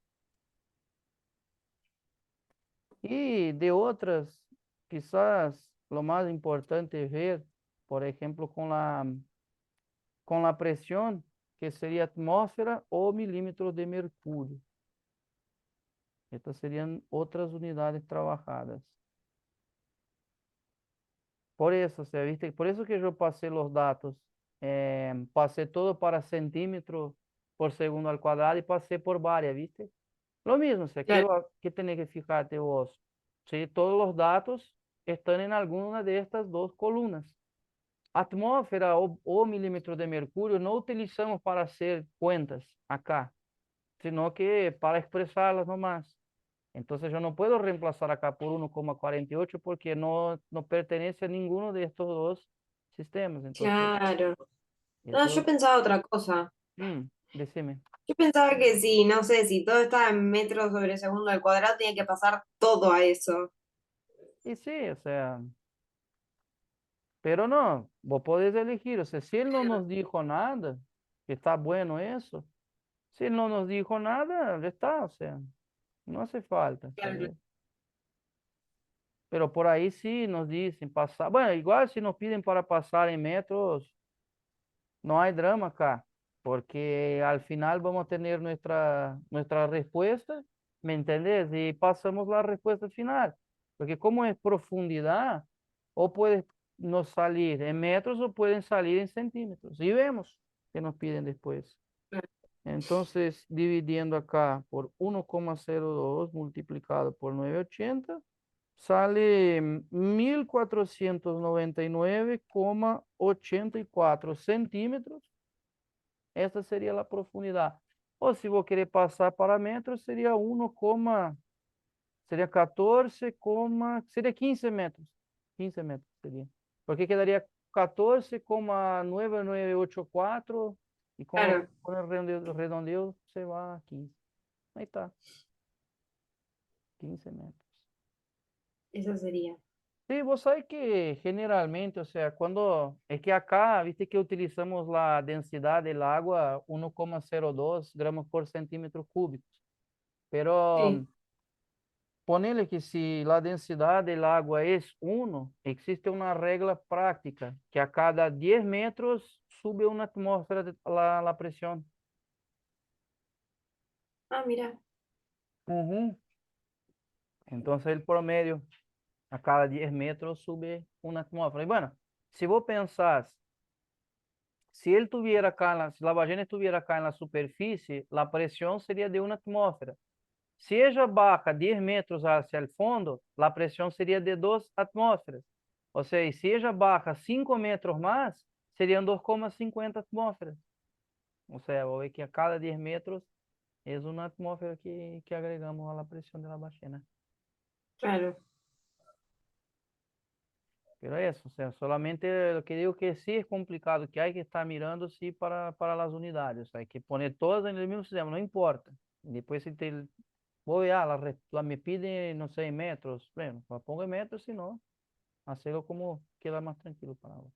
Y de otras, quizás lo más importante es ver, por ejemplo, con la presión, que sería atmósfera o milímetros de mercurio. Estas serían otras unidades trabajadas. Por eso, o sea, ¿viste? Por eso que yo pasé los datos. Pasé todo para centímetros por segundo al cuadrado y pasé por varias, ¿viste? Lo mismo, o sea, Claro. que tenés que fijarte vos. Si todos los datos están en alguna de estas dos columnas. Atmósfera o milímetros de mercurio no utilizamos para hacer cuentas acá, sino que para expresarlas nomás. Entonces yo no puedo reemplazar acá por 1,48 porque no pertenece a ninguno de estos dos sistemas. Entonces, Claro. No, yo eso, pensaba otra cosa. decime. Yo pensaba que si, no sé, si todo estaba en metros sobre segundo al cuadrado, tenía que pasar todo a eso. Y sí, o sea, pero no, vos podés elegir, o sea, si él no nos dijo nada, que está bueno eso, si él no nos dijo nada, ya está, o sea, no hace falta, Claro. ¿sabes? Pero por ahí sí nos dicen pasar, bueno, igual si nos piden para pasar en metros, no hay drama acá, porque al final vamos a tener nuestra respuesta, ¿me entendés? Y pasamos la respuesta final, porque como es profundidad, o puede nos salir en metros o pueden salir en centímetros, y vemos que nos piden después. Entonces, dividiendo acá por 1,02 multiplicado por 980 sale 1.499,84 centímetros. Esta sería la profundidad. O si vos querés pasar para metros, sería sería 14, sería 15 metros. 15 metros sería. Porque quedaría 14,9984 y Claro, con el redondeo se va a 15. Ahí está, 15 metros. eso sería. Sí, vos sabés que generalmente, o sea, cuando es que acá, viste que utilizamos la densidad del agua 1,02 gramos por centímetro cúbico, Sí. pero ponele que si la densidad del agua es 1, existe una regla práctica que a cada 10 metros sube una atmósfera la presión. Ah, mira. Ujú. Entonces el promedio a cada 10 metros sube una atmósfera. Y bueno, si vos pensás, si él tuviera acá, si la ballena estuviera acá en la superficie, la presión sería de una atmósfera. Si ella baja 10 metros hacia el fondo, la presión sería de 2 atmósferas. O sea, y si ella baja 5 metros más, serían 2,50 atmósferas. O sea, vos ves que a cada 10 metros es una atmósfera que agregamos a la presión de la ballena. Claro, Pero eso, o sea, solamente lo que digo que sí es complicado, que hay que estar mirando sí para las unidades, o sea, hay que poner todas en el mismo sistema, no importa. Después si te voy a la me pide, no sé, en metros, bueno, la pongo en metros, si no, hacerlo como queda más tranquilo para vos.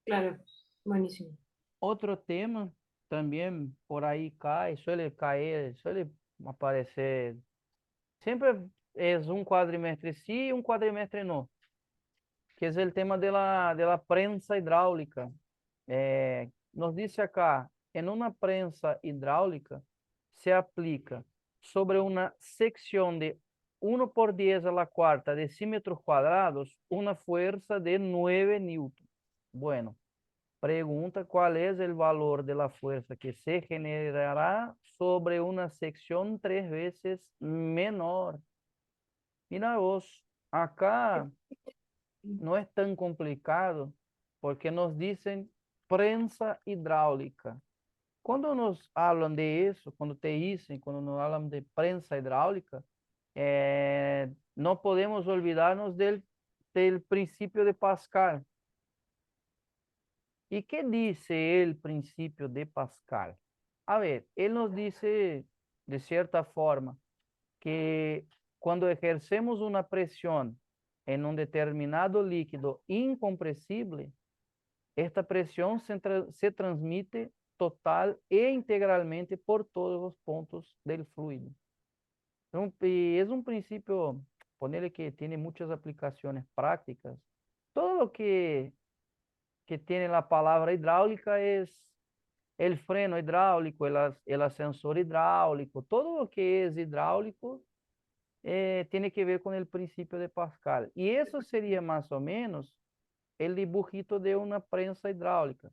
claro. Buenísimo. Otro tema también por ahí cae, suele caer, suele aparecer, siempre es un cuadrimestre sí y un cuadrimestre no, que es el tema de la prensa hidráulica. Nos dice acá, en una prensa hidráulica se aplica sobre una sección de 1 por 10 a la cuarta decímetros cuadrados una fuerza de 9 newton. Bueno, pregunta cuál es el valor de la fuerza que se generará sobre una sección 3 veces menor. Mira vos, acá no es tan complicado porque nos dicen prensa hidráulica. Cuando nos hablan de eso, cuando te dicen, cuando nos hablan de prensa hidráulica, no podemos olvidarnos del principio de Pascal. ¿Y qué dice el principio de Pascal? A ver, él nos dice de cierta forma que cuando ejercemos una presión en un determinado líquido incompresible, esta presión se transmite total e integralmente por todos los puntos del fluido. Y es un principio, ponerle que tiene muchas aplicaciones prácticas. Todo lo que tiene la palabra hidráulica es el freno hidráulico, el ascensor hidráulico, todo lo que es hidráulico tiene que ver con el principio de Pascal. Y eso sería más o menos el dibujito de una prensa hidráulica.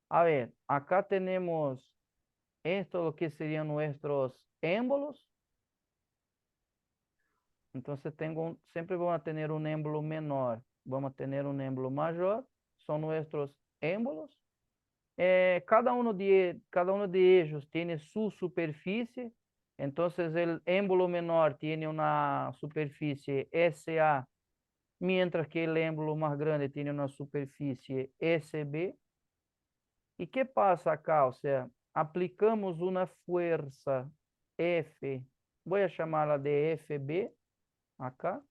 A ver, acá tenemos esto, lo que serían nuestros émbolos. Entonces siempre vamos a tener un émbolo menor, vamos a tener un émbolo mayor, son nuestros émbolos. Cada uno de ellos tiene su superficie, entonces el émbolo menor tiene una superficie SA, mientras que el émbolo más grande tiene una superficie SB. ¿Y qué pasa acá? O sea, aplicamos una fuerza F, voy a llamarla de FB acá,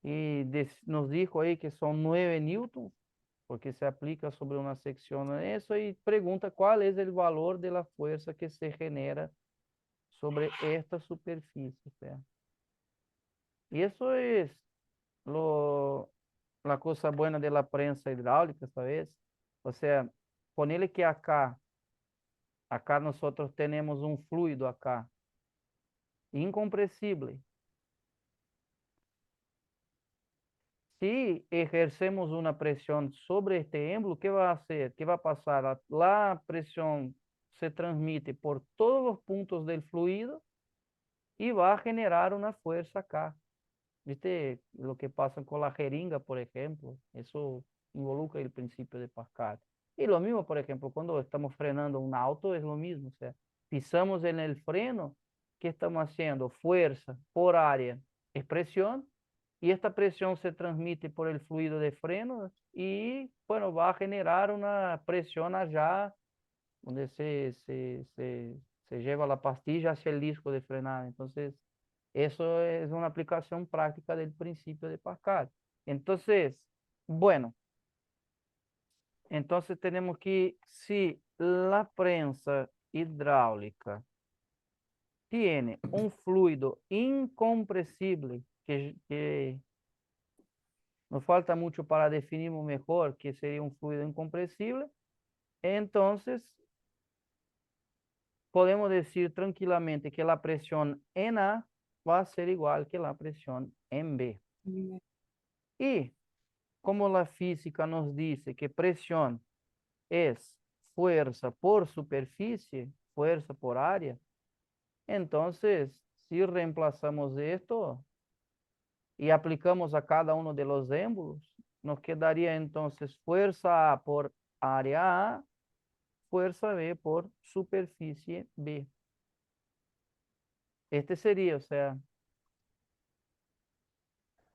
y nos dijo ahí que son 9 newtons, porque se aplica sobre una sección de eso, y pregunta cuál es el valor de la fuerza que se genera sobre esta superficie. O sea, y eso es lo, la cosa buena de la prensa hidráulica, ¿sabes? O sea, ponerle que acá nosotros tenemos un fluido acá, incompresible. Si ejercemos una presión sobre este émbolo, ¿qué va a hacer? ¿Qué va a pasar? La presión se transmite por todos los puntos del fluido y va a generar una fuerza acá. ¿Viste lo que pasa con la jeringa, por ejemplo? Eso involucra el principio de Pascal. Y lo mismo, por ejemplo, cuando estamos frenando un auto, es lo mismo. O sea, pisamos en el freno, ¿qué estamos haciendo? Fuerza por área es presión, y esta presión se transmite por el fluido de freno y, bueno, va a generar una presión allá donde se lleva la pastilla hacia el disco de frenada. Entonces, eso es una aplicación práctica del principio de Pascal. Entonces, bueno, entonces tenemos que, si la prensa hidráulica tiene un fluido incompresible, que nos falta mucho para definir mejor que sería un fluido incompresible, entonces podemos decir tranquilamente que la presión en A va a ser igual que la presión en B. Y como la física nos dice que presión es fuerza por superficie, fuerza por área, entonces si reemplazamos esto y aplicamos a cada uno de los émbolos, nos quedaría entonces fuerza A por área A, fuerza B por superficie B. Este sería, o sea,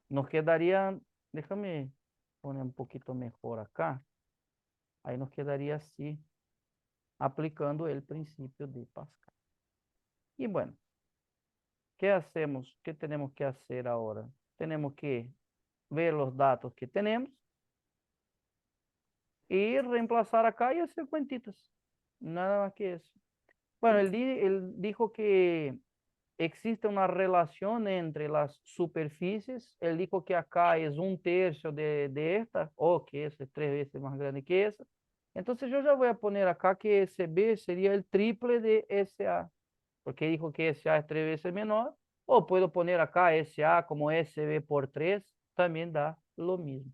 nos quedaría, déjame poner un poquito mejor acá, ahí nos quedaría así, aplicando el principio de Pascal. Y bueno, ¿qué hacemos? ¿Qué tenemos que hacer ahora? Tenemos que ver los datos que tenemos y reemplazar acá y hacer cuentitas. Nada más que eso. Bueno, él dijo que existe una relación entre las superficies. Él dijo que acá es un tercio de esta, o que esa es 3 veces más grande que esa. Entonces yo ya voy a poner acá que SB sería el triple de SA, porque dijo que SA es 3 veces menor. O puedo poner acá SA como SB por 3, también da lo mismo.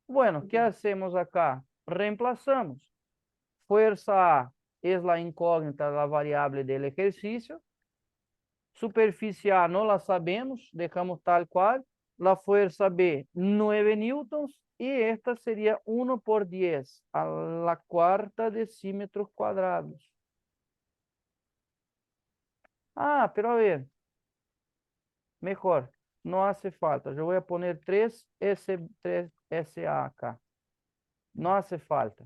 Bueno, ¿qué hacemos acá? Reemplazamos. Fuerza A es la incógnita, la variable del ejercicio. Superficie A no la sabemos, dejamos tal cual. La fuerza B, 9 newtons. Y esta sería 1 por 10 a la cuarta decímetros cuadrados. Ah, pero a ver, mejor, no hace falta. Yo voy a poner 3SA acá. No hace falta.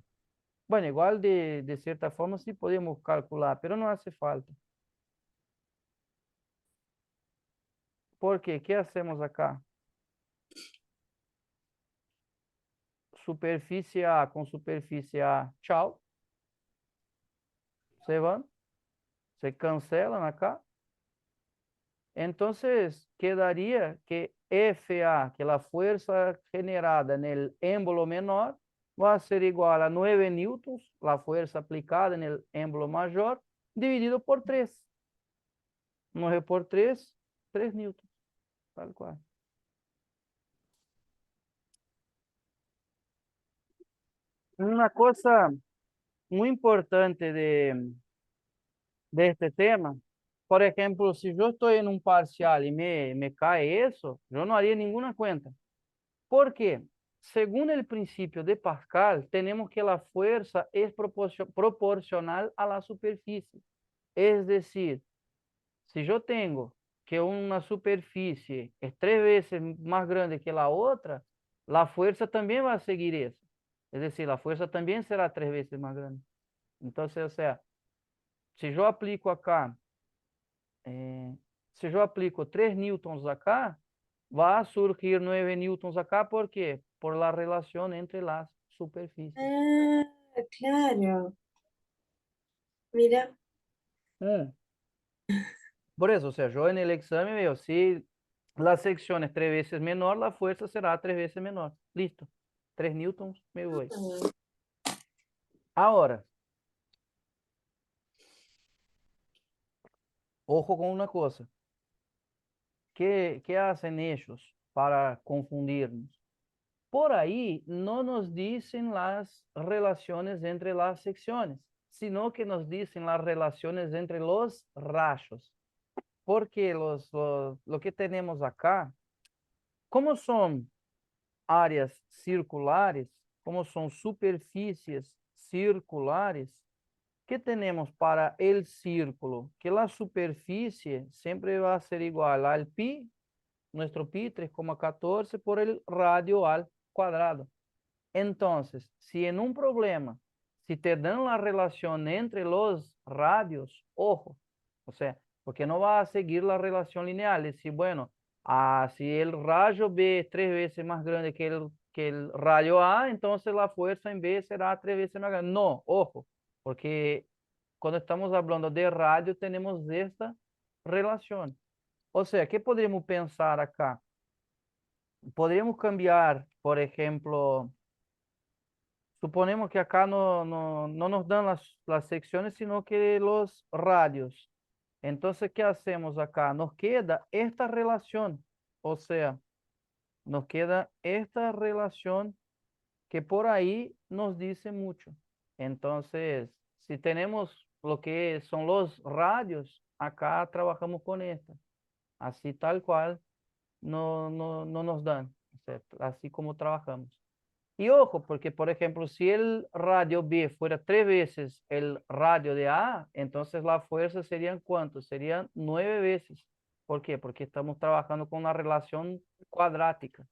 Bueno, igual de cierta forma sí podemos calcular, pero no hace falta. ¿Por qué? ¿Qué hacemos acá? Superficie A con superficie A, chao. Se van, se cancelan acá. Entonces quedaría que FA, que la fuerza generada en el émbolo menor, va a ser igual a 9 newtons, la fuerza aplicada en el émbolo mayor, dividido por 3. 9 por 3, 3 newtons, tal cual. Una cosa muy importante de este tema, por ejemplo, si yo estoy en un parcial y me cae eso, yo no haría ninguna cuenta. ¿Por qué? Según el principio de Pascal, tenemos que la fuerza es proporcional a la superficie. Es decir, si yo tengo que una superficie es 3 veces más grande que la otra, la fuerza también va a seguir eso. Es decir, la fuerza también será 3 veces más grande. Entonces, o sea, si yo aplico acá, se eu aplico 3 newtons acá, va a surgir 9 newtons acá, ¿por qué? Por la relación entre las superficies. Ah, claro. Mira. Mm. Por eso, o sea, yo en el examen veo, si la sección es 3 veces menor, la fuerza será 3 veces menor. Listo. 3 newtons, me voy. Ah, Ahora, ojo con una cosa. ¿Qué hacen ellos para confundirnos? Por ahí no nos dicen las relaciones entre las secciones, sino que nos dicen las relaciones entre los rayos. Porque lo que tenemos acá, como son áreas circulares, como son superficies circulares, ¿qué tenemos para el círculo? Que la superficie siempre va a ser igual al pi, nuestro pi 3,14 por el radio al cuadrado. Entonces, si en un problema, si te dan la relación entre los radios, ojo, o sea, porque no va a seguir la relación lineal, es decir, bueno, si el rayo B es 3 veces más grande que el rayo A, entonces la fuerza en B será 3 veces más grande. No, ojo, porque cuando estamos hablando de radio tenemos esta relación. O sea, ¿qué podríamos pensar acá? Podríamos cambiar, por ejemplo, suponemos que acá no nos dan las secciones, sino que los radios. Entonces, ¿qué hacemos acá? Nos queda esta relación, o sea, nos queda esta relación que por ahí nos dice mucho. Entonces, si tenemos lo que son los radios, acá trabajamos con esta. Así tal cual no nos dan, o sea, así como trabajamos. Y ojo, porque por ejemplo, si el radio B fuera 3 veces el radio de A, entonces la fuerza serían ¿cuánto? Serían 9 veces. ¿Por qué? Porque estamos trabajando con una relación cuadrática.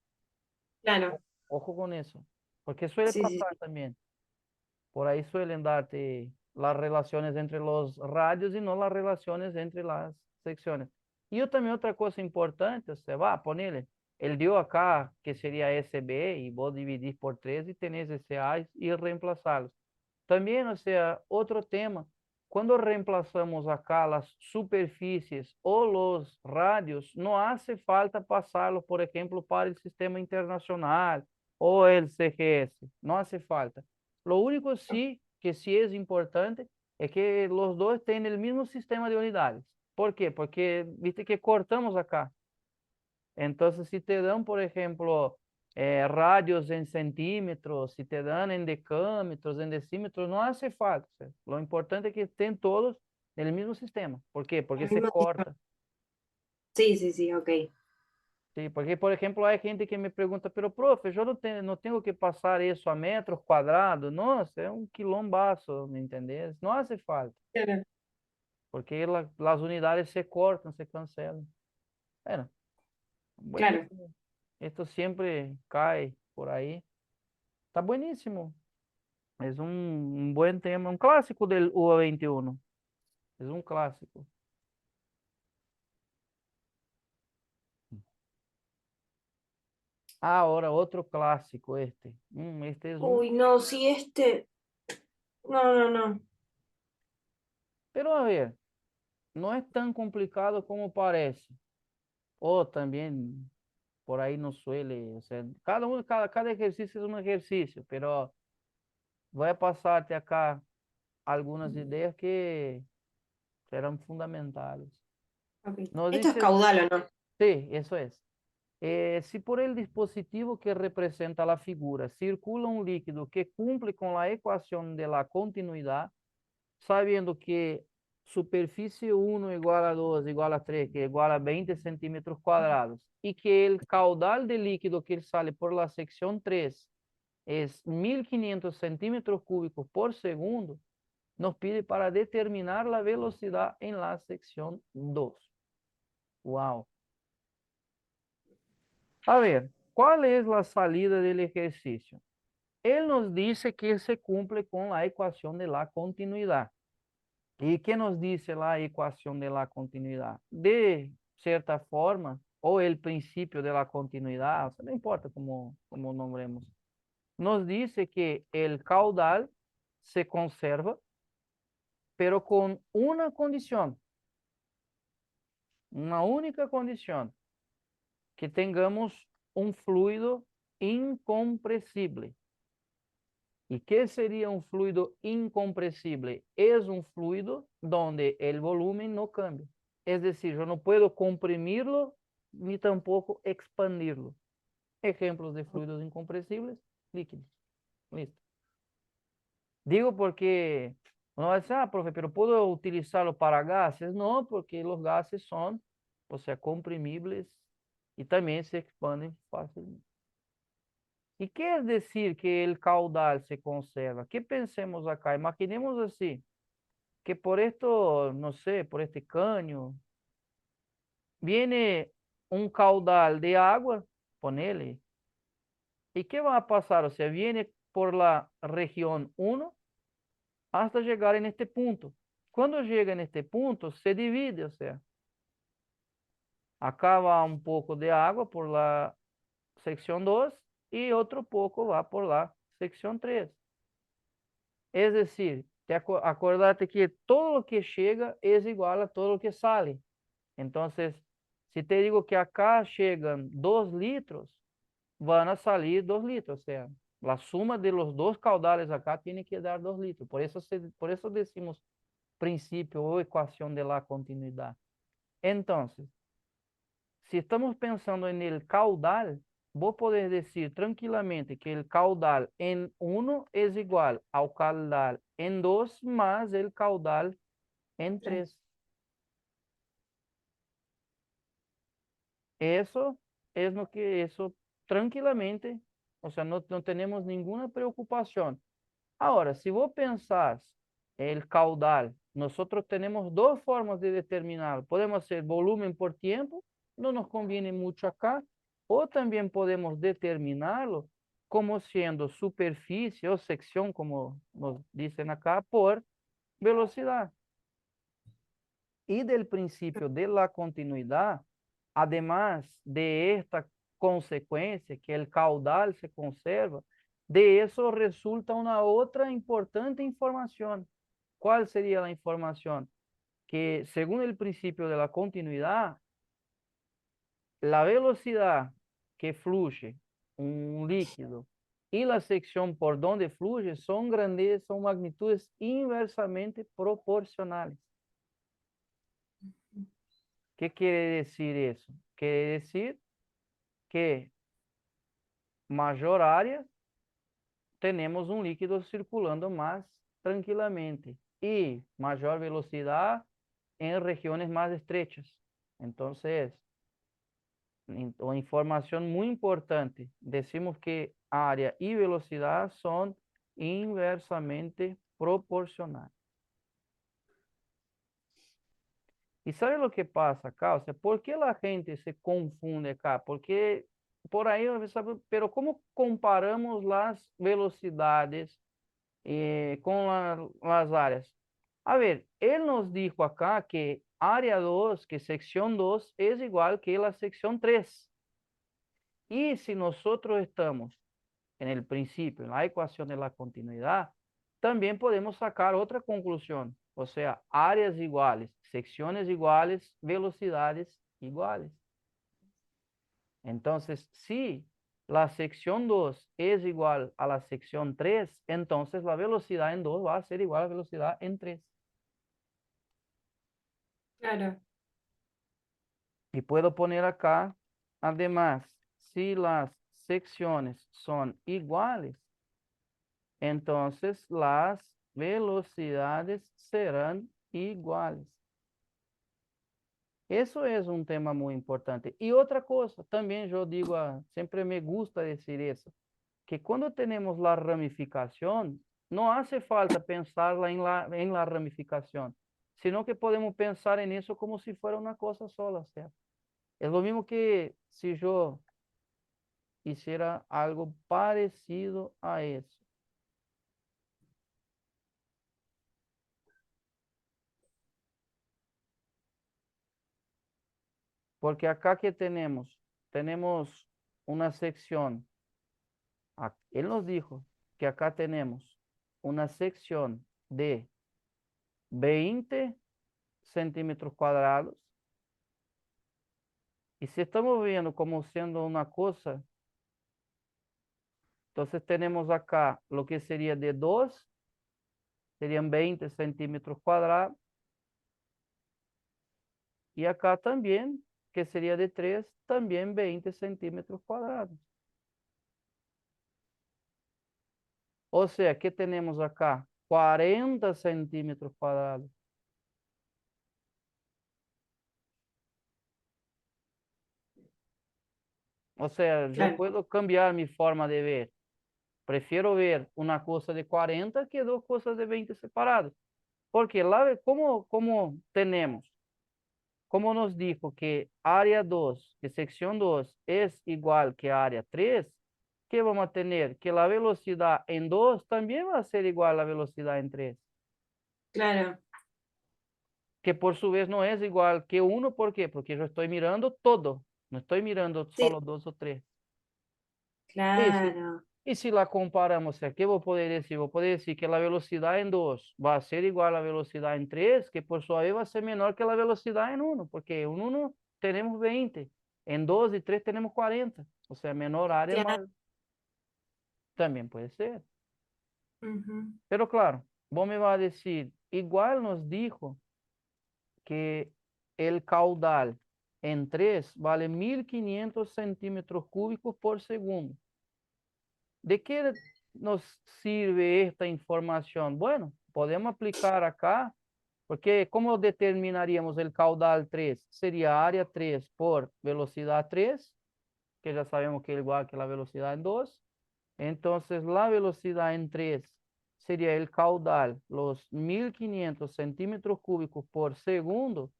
Claro, Ojo con eso. Porque suele sí, sí, pasar sí. también. Por ahí suelen darte las relaciones entre los radios y no las relaciones entre las secciones. Y yo también otra cosa importante, usted va a ponerle, él dio acá que sería SB y vos dividís por 3 y tenés ese A y reemplazarlos. También, o sea, otro tema, cuando reemplazamos acá las superficies o los radios, no hace falta pasarlos, por ejemplo, para el sistema internacional o el CGS, no hace falta. Lo único sí que sí es importante es que los dos tengan el mismo sistema de unidades. ¿Por qué? Porque viste que cortamos acá. Entonces, si te dan, por ejemplo, radios en centímetros, si te dan en decámetros, en decímetros, no hace falta. O sea, lo importante es que estén todos en el mismo sistema. ¿Por qué? Porque Al se mismo tiempo. corta. Sí, sí, sí, ok. Sí, porque, por ejemplo, hay gente que me pregunta, pero, profe, yo no tengo que pasar eso a metros cuadrados. Nossa, es un quilombazo, ¿me entendés? No hace falta, Claro. porque las unidades se cortan, se cancelan. Bueno, Claro. buenísimo. Esto siempre cae por ahí. Está buenísimo. Es un buen tema, un clásico del UA21. Es un clásico. Ahora, otro clásico este. Este es un... Uy, no, sí, este. No, no, no. Pero a ver, no es tan complicado como parece. O también por ahí no suele, o sea, cada ejercicio es un ejercicio, pero voy a pasarte acá algunas ideas que serán fundamentales. Ok. Nos Esto es dice, caudal, ¿o no? sí, eso es. Si por el dispositivo que representa la figura circula un líquido que cumple con la ecuación de la continuidad, sabiendo que superficie 1 igual a 2 igual a 3 que igual a 20 centímetros cuadrados, y que el caudal de líquido que sale por la sección 3 es 1500 centímetros cúbicos por segundo, nos pide para determinar la velocidad en la sección 2. ¡Wow! A ver, ¿cuál es la salida del ejercicio? Él nos dice que se cumple con la ecuación de la continuidad. ¿Y qué nos dice la ecuación de la continuidad? De cierta forma, o el principio de la continuidad, o sea, no importa cómo nombremos, nos dice que el caudal se conserva, pero con una única condición, que tengamos un fluido incompresible. ¿Y qué sería un fluido incompresible? Es un fluido donde el volumen no cambia. Es decir, yo no puedo comprimirlo ni tampoco expandirlo. Ejemplos de fluidos incompresibles, líquidos. Listo. Digo porque uno va a decir, profe, pero ¿puedo utilizarlo para gases? No, porque los gases son, o sea, comprimibles y también se expanden fácilmente. ¿Y qué es decir que el caudal se conserva? ¿Qué pensemos acá? Imaginemos así, que por esto, no sé, por este caño, viene un caudal de agua, ponele. ¿Y qué va a pasar? O sea, viene por la región uno hasta llegar en este punto. Cuando llega en este punto, se divide, o sea, acá va un poco de agua por la sección 2 y otro poco va por la sección 3. Es decir, acordate que todo lo que llega es igual a todo lo que sale. Entonces, si te digo que acá llegan 2 litros, van a salir 2 litros. O sea, la suma de los dos caudales acá tiene que dar 2 litros. Por eso decimos principio o ecuación de la continuidad. Entonces, si estamos pensando en el caudal, vos podés decir tranquilamente que el caudal en uno es igual al caudal en 2 más el caudal en 3. Eso es lo que eso tranquilamente, o sea, no tenemos ninguna preocupación. Ahora, si vos pensás el caudal, nosotros tenemos dos formas de determinarlo. Podemos hacer volumen por tiempo, no nos conviene mucho acá, o también podemos determinarlo como siendo superficie o sección, como nos dicen acá, por velocidad. Y del principio de la continuidad, además de esta consecuencia, que el caudal se conserva, de eso resulta una otra importante información. ¿Cuál sería la información? Que según el principio de la continuidad, la velocidad que fluye un líquido y la sección por donde fluye son son magnitudes inversamente proporcionales. ¿Qué quiere decir eso? Quiere decir que mayor área tenemos un líquido circulando más tranquilamente y mayor velocidad en regiones más estrechas. Entonces, una información muy importante, decimos que área y velocidad son inversamente proporcionales. ¿Y sabe lo que pasa acá? O sea, ¿por qué la gente se confunde acá? Porque por ahí, pero ¿cómo comparamos las velocidades con las áreas? A ver, él nos dijo acá que área 2, que sección 2 es igual que la sección 3. Y si nosotros estamos en el principio, en la ecuación de la continuidad, también podemos sacar otra conclusión, o sea, áreas iguales, secciones iguales, velocidades iguales. Entonces, si la sección 2 es igual a la sección 3, entonces la velocidad en 2 va a ser igual a la velocidad en 3. Claro. Y puedo poner acá, además, si las secciones son iguales, entonces las velocidades serán iguales. Eso es un tema muy importante. Y otra cosa, también yo digo, siempre me gusta decir eso, que cuando tenemos la ramificación, no hace falta pensarla en la ramificación, sino que podemos pensar en eso como si fuera una cosa sola, o sea, es lo mismo que si yo hiciera algo parecido a eso. Porque acá que tenemos una sección. Él nos dijo que acá tenemos una sección de 20 centímetros cuadrados. Y si estamos viendo como siendo una cosa, entonces tenemos acá lo que sería de 2, serían 20 centímetros cuadrados. Y acá también, que sería de 3, también 20 centímetros cuadrados. O sea, ¿qué tenemos acá? 40 centímetros cuadrados. O sea, yo Claro, puedo cambiar mi forma de ver. Prefiero ver una cosa de 40 que dos cosas de 20 separadas. Porque lá, como tenemos, como nos dijo que área 2, que sección 2 es igual que área 3, ¿qué vamos a tener? Que la velocidad en 2 también va a ser igual a la velocidad en 3, claro, que por su vez no es igual que 1, ¿por qué? Porque yo estoy mirando todo, no estoy mirando sí, solo 2 o 3. Y si, claro. y si la comparamos aquí, voy a poder decir, que la velocidad en 2 va a ser igual a la velocidad en 3, que por su vez va a ser menor que la velocidad en 1, porque en 1 tenemos 20, en 2 y 3 tenemos 40, o sea, menor área Claro. más, también puede ser. Ujú. Pero claro, vos me vas a decir, igual nos dijo que el caudal en 3 vale 1500 centímetros cúbicos por segundo. ¿De qué nos sirve esta información? Bueno, podemos aplicar acá, porque ¿cómo determinaríamos el caudal 3? Sería área 3 por velocidad 3, que ya sabemos que es igual que la velocidad en 2. Entonces, la velocidad en 3 sería el caudal, los 1500 centímetros cúbicos por segundo,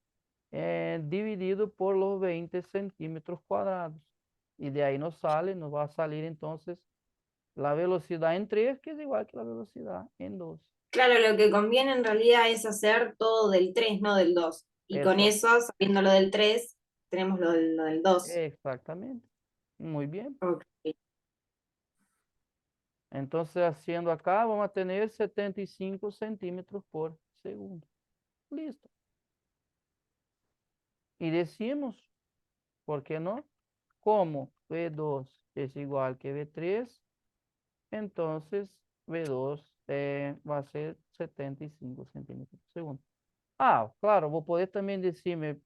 dividido por los 20 centímetros cuadrados. Y de ahí nos va a salir entonces la velocidad en 3, que es igual que la velocidad en 2. Claro, lo que conviene en realidad es hacer todo del 3, no del 2. Y con Eso, eso, sabiendo lo del 3, tenemos lo del 2. exactamente. Muy bien. Ok. Entonces, haciendo acá, vamos a tener 75 centímetros por segundo. Listo. Y decimos, ¿por qué no? Como V2 es igual que V3, entonces V2 va a ser 75 centímetros por segundo. Ah, claro, vou poder também decirme,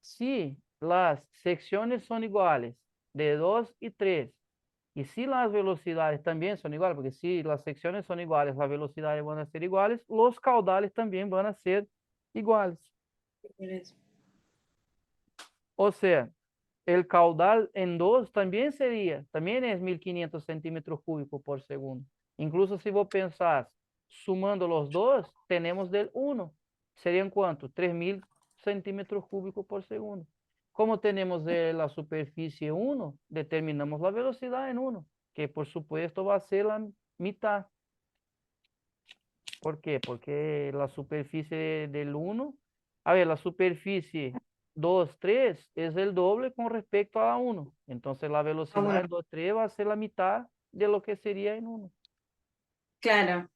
si las secciones son iguales de 2 y 3, y si las velocidades también son iguales, porque si las secciones son iguales, las velocidades van a ser iguales, los caudales también van a ser iguales. O sea, el caudal en 2 también sería, también es 1500 centímetros cúbicos por segundo. Incluso si vos pensás, sumando los dos, tenemos del 1. ¿Serían cuánto? 3000 centímetros cúbicos por segundo. Como tenemos de la superficie 1, determinamos la velocidad en 1, que por supuesto va a ser la mitad. ¿Por qué? Porque la superficie del 1, a ver, la superficie 2, 3 es el doble con respecto a la 1. Entonces la Ah, velocidad bueno, en 2, 3 va a ser la mitad de lo que sería en 1. claro,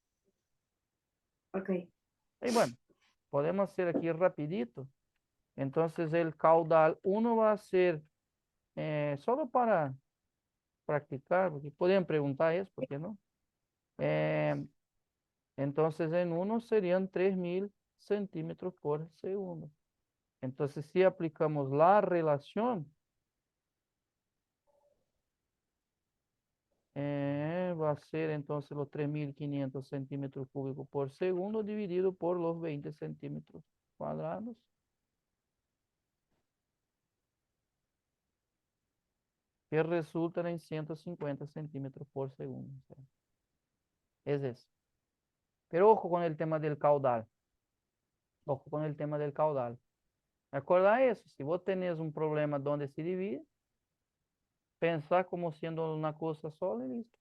ok. Y bueno, podemos hacer aquí rapidito. Entonces el caudal 1 va a ser, solo para practicar, porque podrían preguntar eso, ¿por qué no? Eh, entonces en 1 serían 3000 centímetros por segundo. Entonces, si aplicamos la relación, va a ser entonces los 3500 centímetros cúbicos por segundo dividido por los 20 centímetros cuadrados, que resultan en 150 centímetros por segundo. O sea, es eso. Pero ojo con el tema del caudal. Ojo con el tema del caudal. Recuerda eso, si vos tenés un problema donde se divide, pensar como siendo una cosa sola y listo.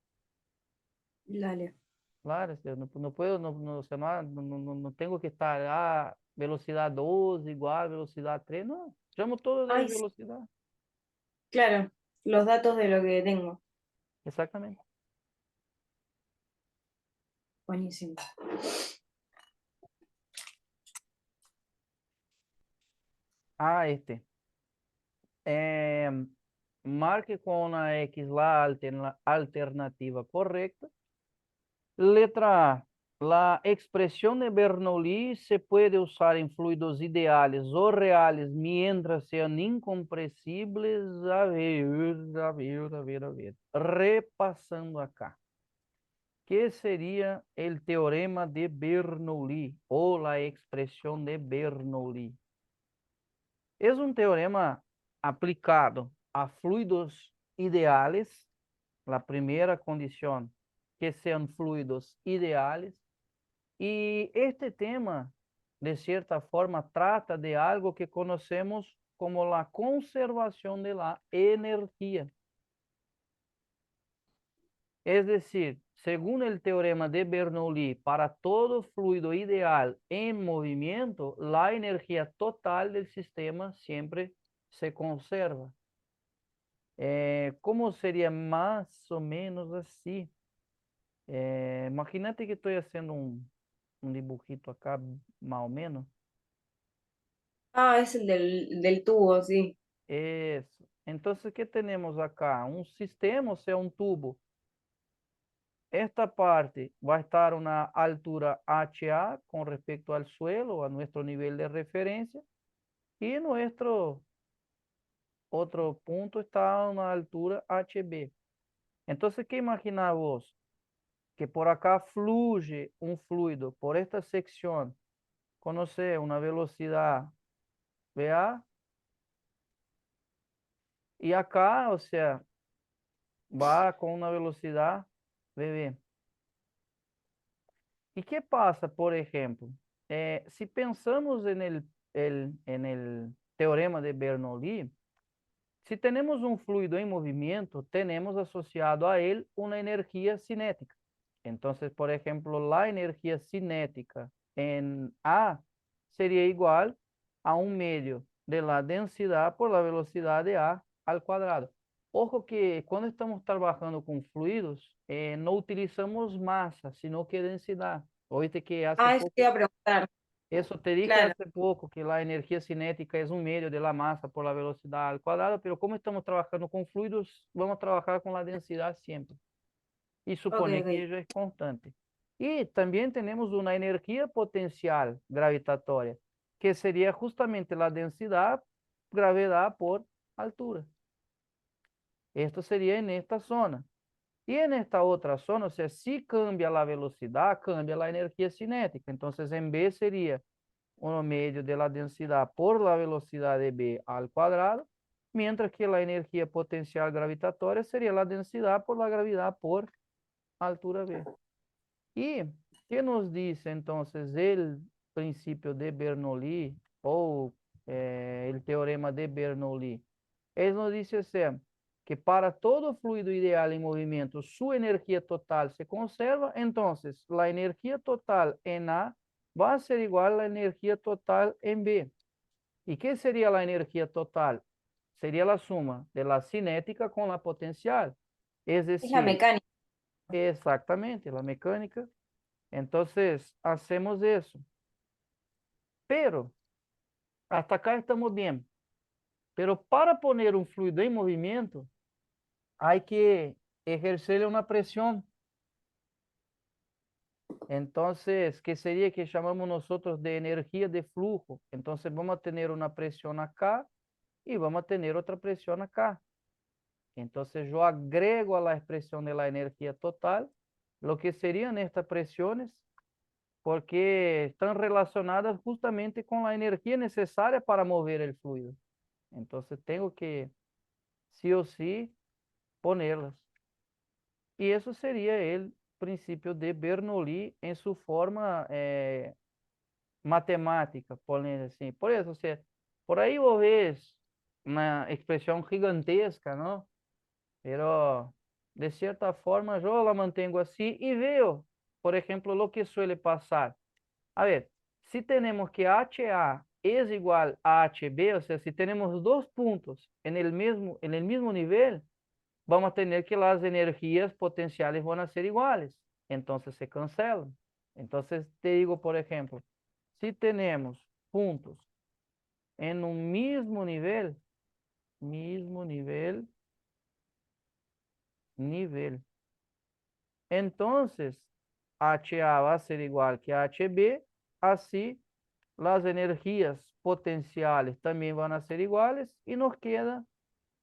Dale. Claro, o sea, no puedo, o sea, no tengo que estar, velocidad 2 igual, velocidad 3 no, llamo todo de Ay, sí, velocidad, claro, los datos de lo que tengo. exactamente. Buenísimo. Este, marque con una X la alternativa correcta. Letra A. La expresión de Bernoulli se puede usar en fluidos ideales o reales mientras sean incompresibles. A ver. Repasando acá. ¿Qué sería el teorema de Bernoulli o la expresión de Bernoulli? Es un teorema aplicado a fluidos ideales, la primera condición, que sean fluidos ideales. Y este tema, de cierta forma, trata de algo que conocemos como la conservación de la energía. Es decir, según el teorema de Bernoulli, para todo fluido ideal en movimiento, la energía total del sistema siempre se conserva. ¿Cómo sería más o menos así? Imagínate que estoy haciendo un dibujito acá, más o menos. Ah, es el del tubo, sí. Eso. Entonces, ¿qué tenemos acá? Un sistema, o sea, un tubo. Esta parte va a estar a una altura HA con respecto al suelo, a nuestro nivel de referencia, y nuestro otro punto está a una altura HB. Entonces, ¿qué imaginas vos? Que por acá fluye un fluido por esta sección, conocer una velocidad VA, y acá, o sea, va con una velocidad VB. ¿Y qué pasa, por ejemplo? Si pensamos en el teorema de Bernoulli, si tenemos un fluido en movimiento, tenemos asociado a él una energía cinética. Entonces, por ejemplo, la energía cinética en A sería igual a un medio de la densidad por la velocidad de A al cuadrado. Ojo que cuando estamos trabajando con fluidos, no utilizamos masa, sino que densidad. Oíste que hace Ah, eso te poco, iba a preguntar. eso te dije Claro, hace poco, que la energía cinética es un medio de la masa por la velocidad al cuadrado, pero como estamos trabajando con fluidos, vamos a trabajar con la densidad siempre. Y ok, supone que ok. ello es constante. Y también tenemos una energía potencial gravitatoria, que sería justamente la densidad, gravedad por altura. Esto sería en esta zona. Y en esta otra zona, o sea, si cambia la velocidad, cambia la energía cinética. Entonces, en B sería 1 medio de la densidad por la velocidad de B al cuadrado, mientras que la energía potencial gravitatoria sería la densidad por la gravedad por altura B. ¿Y qué nos dice entonces el principio de Bernoulli o el teorema de Bernoulli? Él nos dice o sea, que para todo fluido ideal en movimiento, su energía total se conserva, entonces la energía total en A va a ser igual a la energía total en B. ¿Y qué sería la energía total? Sería la suma de la cinética con la potencial. Es Es la decir, mecánica. exactamente, la mecánica. Entonces, hacemos eso. Pero, hasta acá estamos bien. Pero para poner un fluido en movimiento, hay que ejercerle una presión. Entonces, ¿qué sería que llamamos nosotros de energía de flujo? Entonces, vamos a tener una presión acá y vamos a tener otra presión acá. Entonces, yo agrego a la expresión de la energía total lo que serían estas presiones porque están relacionadas justamente con la energía necesaria para mover el fluido. Entonces tengo que, sí o sí, ponerlas. Y eso sería el principio de Bernoulli en su forma matemática, poner así. Por eso, o sea, por ahí vos ves una expresión gigantesca, ¿no? Pero de cierta forma yo la mantengo así y veo, por ejemplo, lo que suele pasar. A ver, si tenemos que HA es igual a HB, o sea, si tenemos dos puntos en el mismo nivel, vamos a tener que las energías potenciales van a ser iguales. Entonces se cancelan. Entonces te digo, por ejemplo, si tenemos puntos en un mismo nivel, nivel, entonces HA va a ser igual que HB, así las energías potenciales también van a ser iguales y nos queda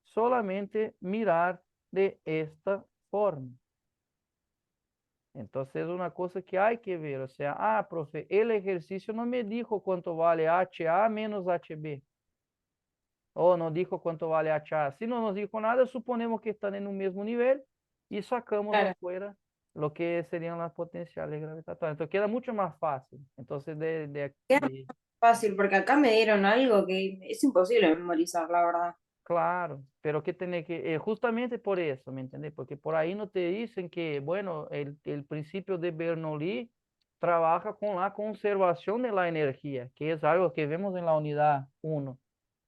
solamente mirar de esta forma. Entonces es una cosa que hay que ver, o sea, profe, el ejercicio no me dijo cuánto vale HA menos HB. O no dijo cuánto vale H. Si no nos dijo nada, suponemos que están en un mismo nivel y sacamos Claro. afuera lo que serían las potenciales gravitatorias. Entonces queda mucho más fácil. Entonces, Es fácil, porque acá me dieron algo que es imposible memorizar, la verdad. claro, pero que tiene que, justamente por eso, ¿me entiendes? Porque por ahí no te dicen que, bueno, el principio de Bernoulli trabaja con la conservación de la energía, que es algo que vemos en la unidad uno.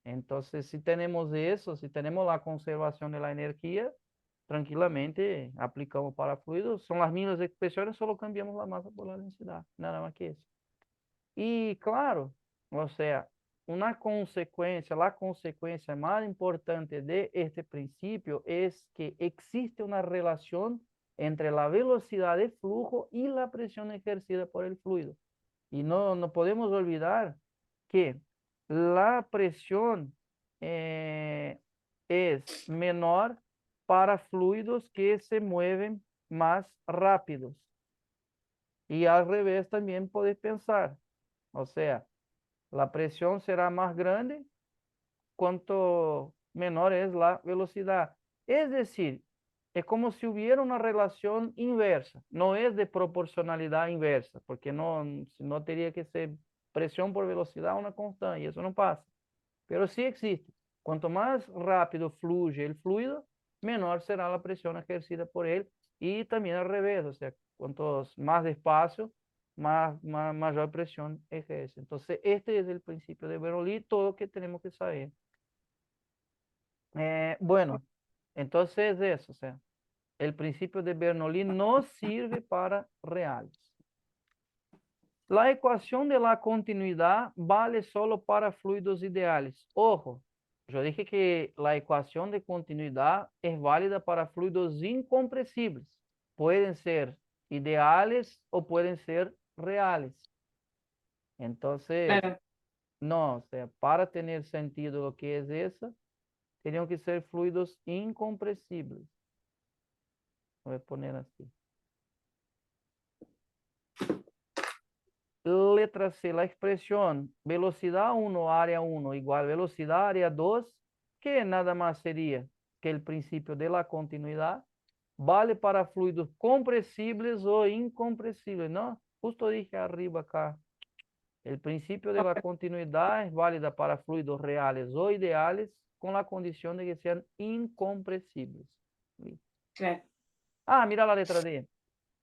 Entonces, si tenemos eso, si tenemos la conservación de la energía, tranquilamente aplicamos para fluidos. Son las mismas expresiones, solo cambiamos la masa por la densidad, nada más que eso. Y claro, o sea, una consecuencia, la consecuencia más importante de este principio es que existe una relación entre la velocidad de flujo y la presión ejercida por el fluido. Y no podemos olvidar que la presión eh, es menor para fluidos que se mueven más rápidos. Y al revés también puedes pensar. O sea, la presión será más grande cuanto menor es la velocidad. Es decir, es como si hubiera una relación inversa. No es de proporcionalidad inversa, porque no tendría que ser presión por velocidad una constante, y eso no pasa. Pero sí existe. Cuanto más rápido fluye el fluido, menor será la presión ejercida por él, y también al revés, o sea, cuanto más despacio, mayor presión ejerce. Entonces, este es el principio de Bernoulli, todo lo que tenemos que saber. Bueno, entonces eso, o sea, el principio de Bernoulli no sirve para reales. La ecuación de la continuidad vale solo para fluidos ideales. Ojo, yo dije que la ecuación de continuidad es válida para fluidos incompresibles. Pueden ser ideales o pueden ser reales. Entonces, Claro. no, o sea, para tener sentido lo que es eso, tenían que ser fluidos incompresibles. Voy a poner así. Letra C, la expresión velocidad 1 área 1 igual velocidad área 2, que nada más sería que el principio de la continuidad, vale para fluidos compresibles o incompresibles, ¿no? Justo dije arriba acá, el principio de la continuidad es válida para fluidos reales o ideales con la condición de que sean incompresibles. Claro. Ah, mira la letra D.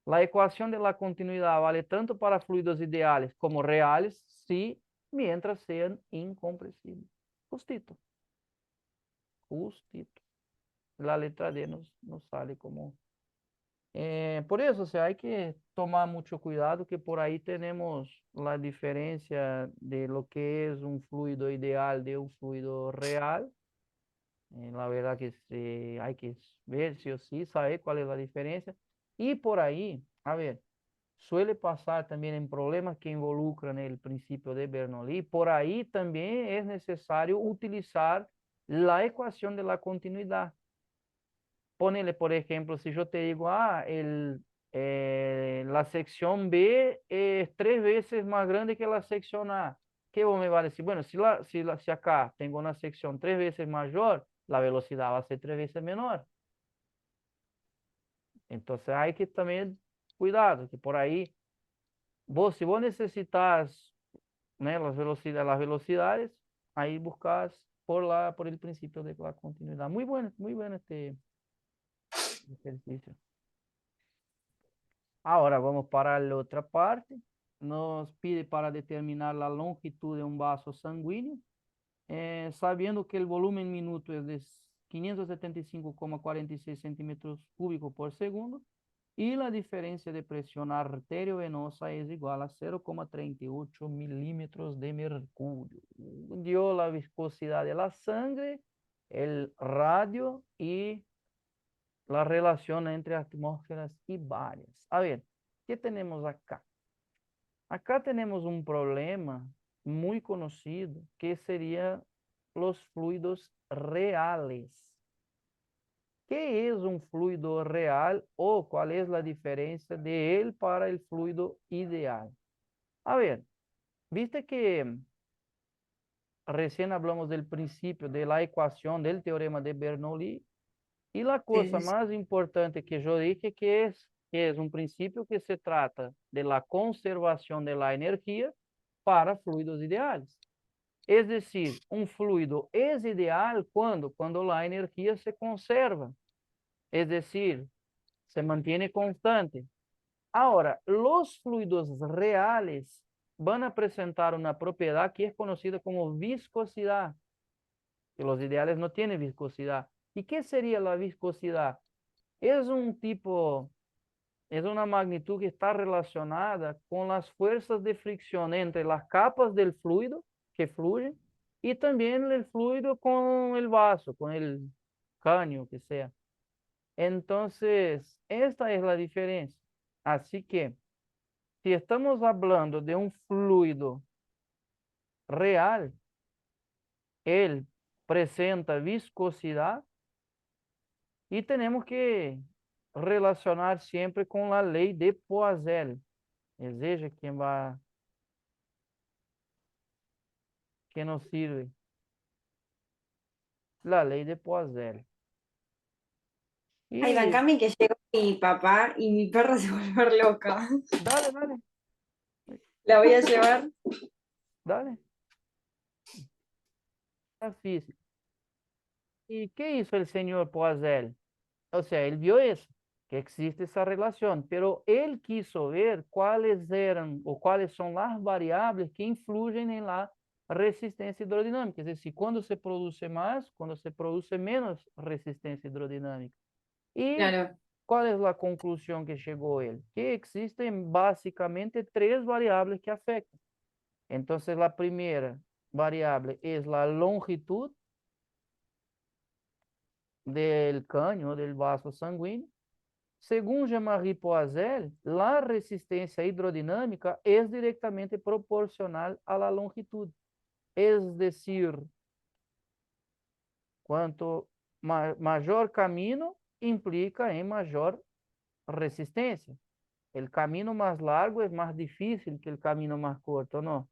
La ecuación de la continuidad vale tanto para fluidos ideales como reales, si mientras sean incompresibles. Justito, justito. La letra D nos sale como... por eso, o sea, hay que tomar mucho cuidado que por ahí tenemos la diferencia de lo que es un fluido ideal de un fluido real. La verdad que hay que ver sí o sí, saber cuál es la diferencia. Y por ahí, a ver, suele pasar también en problemas que involucran el principio de Bernoulli. Por ahí también es necesario utilizar la ecuación de la continuidad. Ponele, por ejemplo, si yo te digo, la sección B es 3 veces más grande que la sección A, ¿qué vos me va a decir? Bueno, si acá tengo una sección 3 veces mayor, la velocidad va a ser 3 veces menor. Entonces hay que también cuidado, que por ahí, si vos necesitas, né, las velocidades, ahí buscas por el principio de la continuidad. Muy bueno este ejercicio. Ahora vamos para la otra parte. Nos pide para determinar la longitud de un vaso sanguíneo, sabiendo que el volumen minuto es de 575,46 centímetros cúbicos por segundo y la diferencia de presión arteriovenosa es igual a 0,38 milímetros de mercurio. Dio la viscosidad de la sangre, el radio y la relación entre atmósferas y bares. A ver, ¿qué tenemos acá? Acá tenemos un problema muy conocido que sería los fluidos reales. ¿Qué es un fluido real o cuál es la diferencia de él para el fluido ideal? A ver, viste que recién hablamos del principio, de la ecuación, del teorema de Bernoulli. Y la Sí, cosa sí, sí. más importante que yo dije que es un principio que se trata de la conservación de la energía para fluidos ideales. Es decir, un fluido es ideal cuando la energía se conserva, es decir, se mantiene constante. Ahora, los fluidos reales van a presentar una propiedad que es conocida como viscosidad, que los ideales no tienen viscosidad. ¿Y qué sería la viscosidad? Es un tipo, es una magnitud que está relacionada con las fuerzas de fricción entre las capas del fluido que fluyen y también el fluido con el vaso, con el caño que sea. Entonces, esta es la diferencia. Así que, si estamos hablando de un fluido real, él presenta viscosidad y tenemos que relacionar siempre con la ley de Poiseuille. Es ella quien va, que nos sirve. La ley de Poiseuille. Ay, Y bancame que llegó mi papá y mi perra se va a volver loca. dale, dale, La voy a llevar. dale. La física. ¿Y qué hizo el señor Poiseuille? O sea, él vio eso, que existe esa relación, pero él quiso ver cuáles eran o cuáles son las variables que influyen en la resistencia hidrodinámica, es decir, cuando se produce más, cuando se produce menos resistencia hidrodinámica. ¿Y Claro. cuál es la conclusión que llegó él? Que existen básicamente tres variables que afectan. Entonces, la primera variable es la longitud del caño, del vaso sanguíneo. Según Jean-Marie Poiseuille, la resistencia hidrodinámica es directamente proporcional a la longitud. Es decir, cuanto mayor camino implica en mayor resistencia. El camino más largo es más difícil que el camino más corto, ¿no?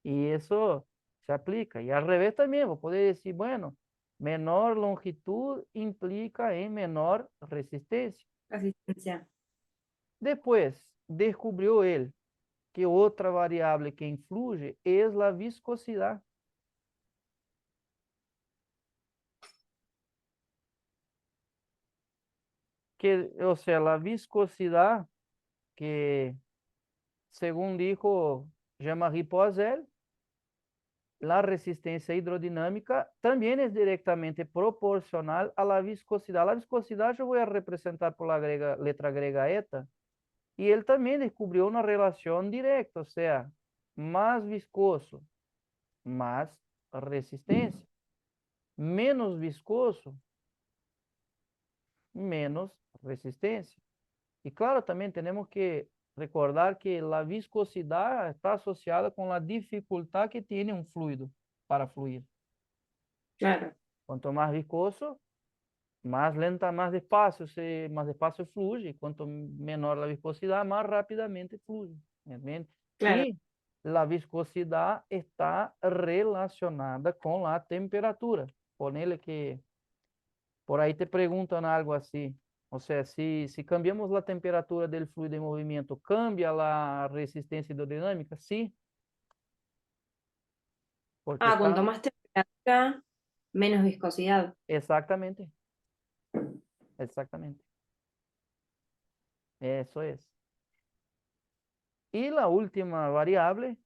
Y eso se aplica. Y al revés también, vos podés decir, bueno, menor longitud implica en menor resistencia. Resistencia. Después, descubrió él que otra variable que influye es la viscosidad. Que, o sea, la viscosidad que, según dijo Jean-Marie Poiseuille, la resistencia hidrodinámica también es directamente proporcional a la viscosidad. La viscosidad yo voy a representar por la letra griega eta. Y él también descubrió una relación directa, o sea, más viscoso, más resistencia. Menos viscoso, menos resistencia. Y claro, también tenemos que recordar que la viscosidad está asociada con la dificultad que tiene un fluido para fluir. Claro. Cuanto más viscoso, más lenta, más despacio fluye. Cuanto menor la viscosidad, más rápidamente fluye. ¿Entiendes? Claro. Y la viscosidad está relacionada con la temperatura. Ponele que por ahí te preguntan algo así. O sea, si cambiamos la temperatura del fluido en movimiento, ¿cambia la resistencia hidrodinámica? Sí, porque Ah, cuanto está más temperatura, menos viscosidad. exactamente, exactamente. Eso es. Y la última variable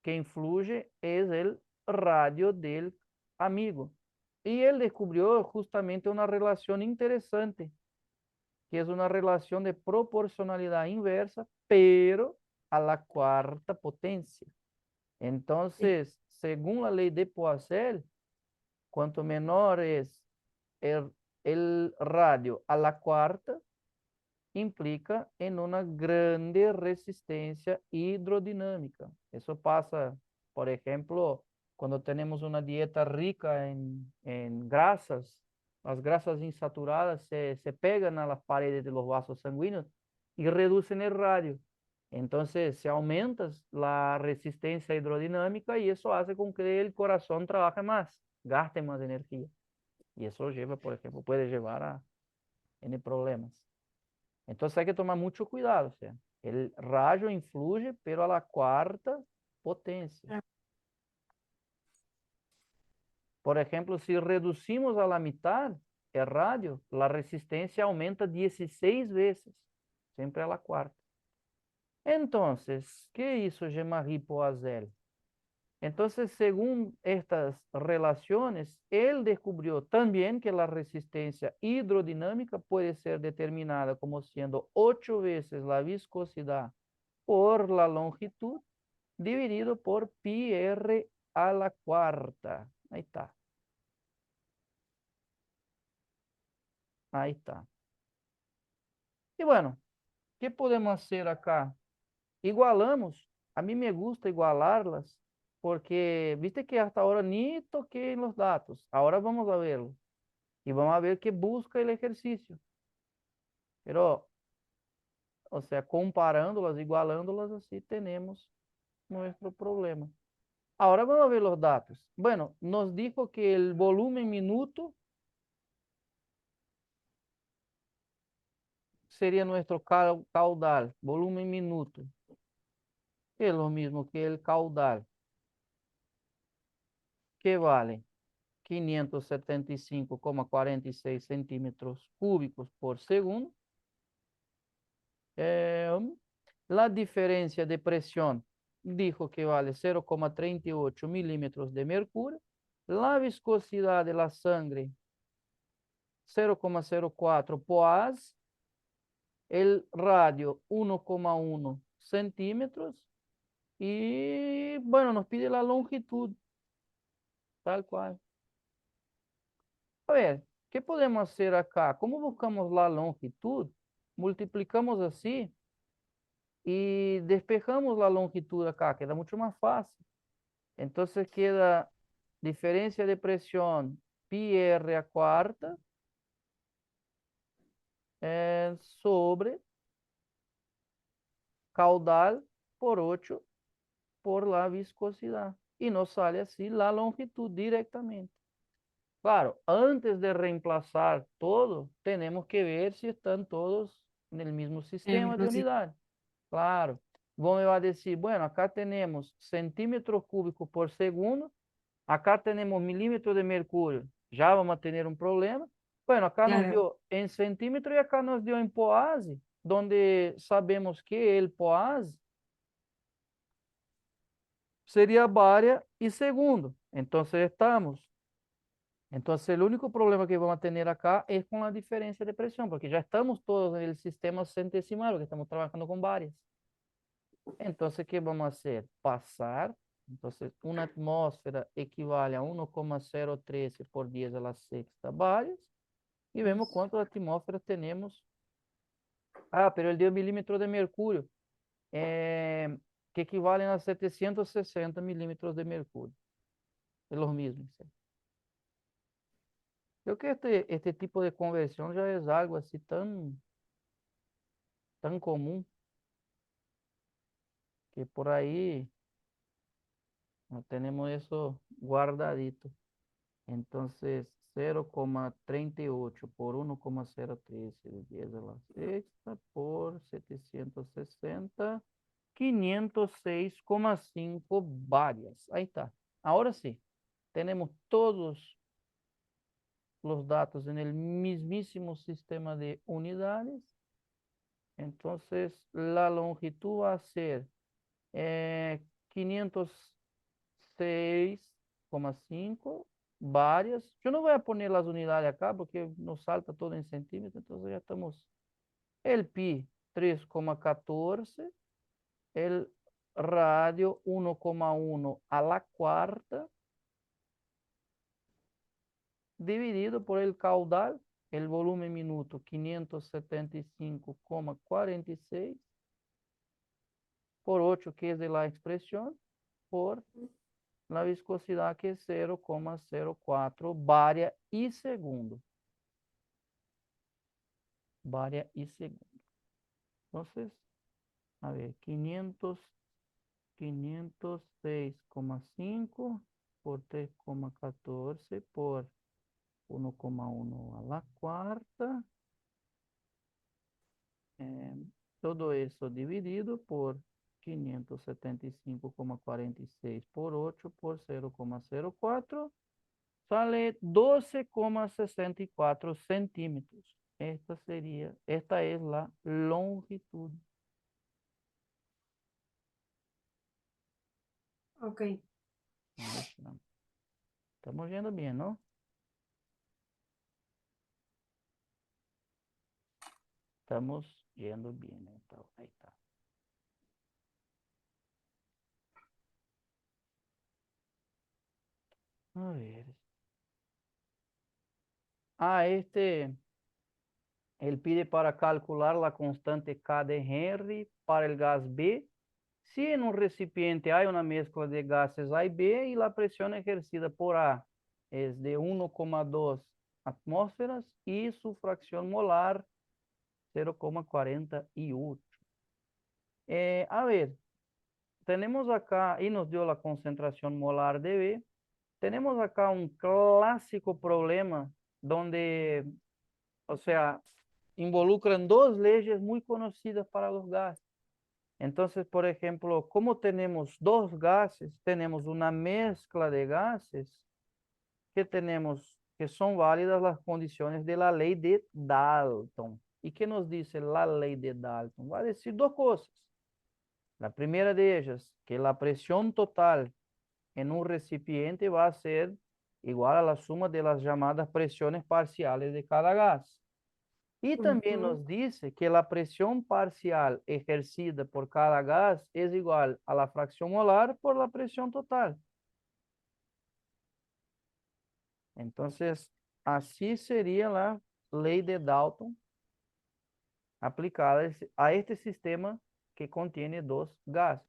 que influye es el radio del amigo. Y él descubrió justamente una relación interesante, que es una relación de proporcionalidad inversa, pero a la cuarta potencia. Entonces, según la ley de Poiseuille, cuanto menor es el, el radio a la cuarta, implica en una grande resistencia hidrodinámica. Eso pasa, por ejemplo, cuando tenemos una dieta rica en grasas, las grasas insaturadas se pegan a las paredes de los vasos sanguíneos y reducen el radio. Entonces, se aumenta la resistencia hidrodinámica y eso hace con que el corazón trabaje más, gaste más energía. Y eso lleva, por ejemplo, puede llevar a N problemas. Entonces hay que tomar mucho cuidado, o sea, el rayo influye, pero a la cuarta potencia. Por ejemplo, si reducimos a la mitad el radio, la resistencia aumenta 16 veces, siempre a la cuarta. Entonces, ¿qué hizo Jean-Marie Poiseuille? Entonces, según estas relaciones, él descubrió también que la resistencia hidrodinámica puede ser determinada como siendo 8 veces la viscosidad por la longitud dividido por pi r a la cuarta. Ahí está. Ahí está. Y bueno, ¿qué podemos hacer acá? Igualamos. A mí me gusta igualarlas porque, viste que hasta ahora ni toqué en los datos. Ahora vamos a verlo. Y vamos a ver qué busca el ejercicio. Pero, o sea, comparándolas, igualándolas, así tenemos nuestro problema. Ahora vamos a ver los datos. Bueno, nos dijo que el volumen minuto sería nuestro caudal, volumen minuto. Es lo mismo que el caudal, que vale 575,46 centímetros cúbicos por segundo. La diferencia de presión dijo que vale 0,38 milímetros de mercurio. La viscosidad de la sangre, 0,04 poas. El radio, 1,1 centímetros. Y bueno, nos pide la longitud, tal cual. A ver, ¿qué podemos hacer acá? ¿Cómo buscamos la longitud? Multiplicamos así y despejamos la longitud acá, queda mucho más fácil. Entonces queda diferencia de presión pi r a cuarta sobre caudal por 8 por la viscosidad. Y nos sale así la longitud directamente. Claro, antes de reemplazar todo, tenemos que ver si están todos en el mismo sistema de unidad. Claro, vos me va a decir, bueno, acá tenemos centímetros cúbicos por segundo, acá tenemos milímetros de mercurio, ya vamos a tener un problema. Bueno, acá nos Claro, dio en centímetros y acá nos dio en poase, donde sabemos que el poase sería varia y segundo. Entonces estamos. Entonces el único problema que vamos a tener acá es con la diferencia de presión, porque ya estamos todos en el sistema centesimal, que estamos trabajando con varias. Entonces, ¿qué vamos a hacer? Pasar. Entonces, una atmósfera equivale a 1,013 por 10 a la sexta varias. Y vemos cuántas atmósferas tenemos. Ah, pero el dio milímetros de mercurio, que equivalen a 760 milímetros de mercurio. Es lo mismo. ¿Sí? Creo que este tipo de conversión ya es algo así tan común que por ahí no tenemos eso guardadito. Entonces, 0,38 por 1,013 de 10 a la sexta por 760, 506,5 varias. Ahí está. Ahora sí, tenemos todos los datos en el mismísimo sistema de unidades. Entonces, la longitud va a ser 506,5 varias. Yo no voy a poner las unidades acá porque nos salta todo en centímetros, entonces ya estamos. El pi 3,14, el radio 1,1 a la cuarta, dividido por el caudal, el volumen minuto 575,46 por 8, que es de la expresión, por la viscosidad, que es 0,04 varia y segundo. Varia y segundo. Entonces, A ver, 506,5 por 3,14 por 1,1 a la cuarta. Todo eso dividido por 575,46 por 8 por 0,04 sale 12,64 centímetros. Esta es la longitud. Ok, Ahí está. Estamos yendo bien, ¿no? Estamos yendo bien. Ahí está. A ver. Él pide para calcular la constante K de Henry para el gas B. Si en un recipiente hay una mezcla de gases A y B y la presión ejercida por A es de 1,2 atmósferas y su fracción molar 0,48. A ver, tenemos acá, y nos dio la concentración molar de B, tenemos acá un clásico problema donde, o sea, involucran dos leyes muy conocidas para los gases. Entonces, por ejemplo, como tenemos dos gases, tenemos una mezcla de gases que son válidas las condiciones de la ley de Dalton. ¿Y qué nos dice la ley de Dalton? Va a decir dos cosas. La primera de ellas, que la presión total en un recipiente va a ser igual a la suma de las llamadas presiones parciales de cada gas. Y también ujú, nos dice que la presión parcial ejercida por cada gas es igual a la fracción molar por la presión total. Entonces, así sería la ley de Dalton aplicada a este sistema que contiene dos gases.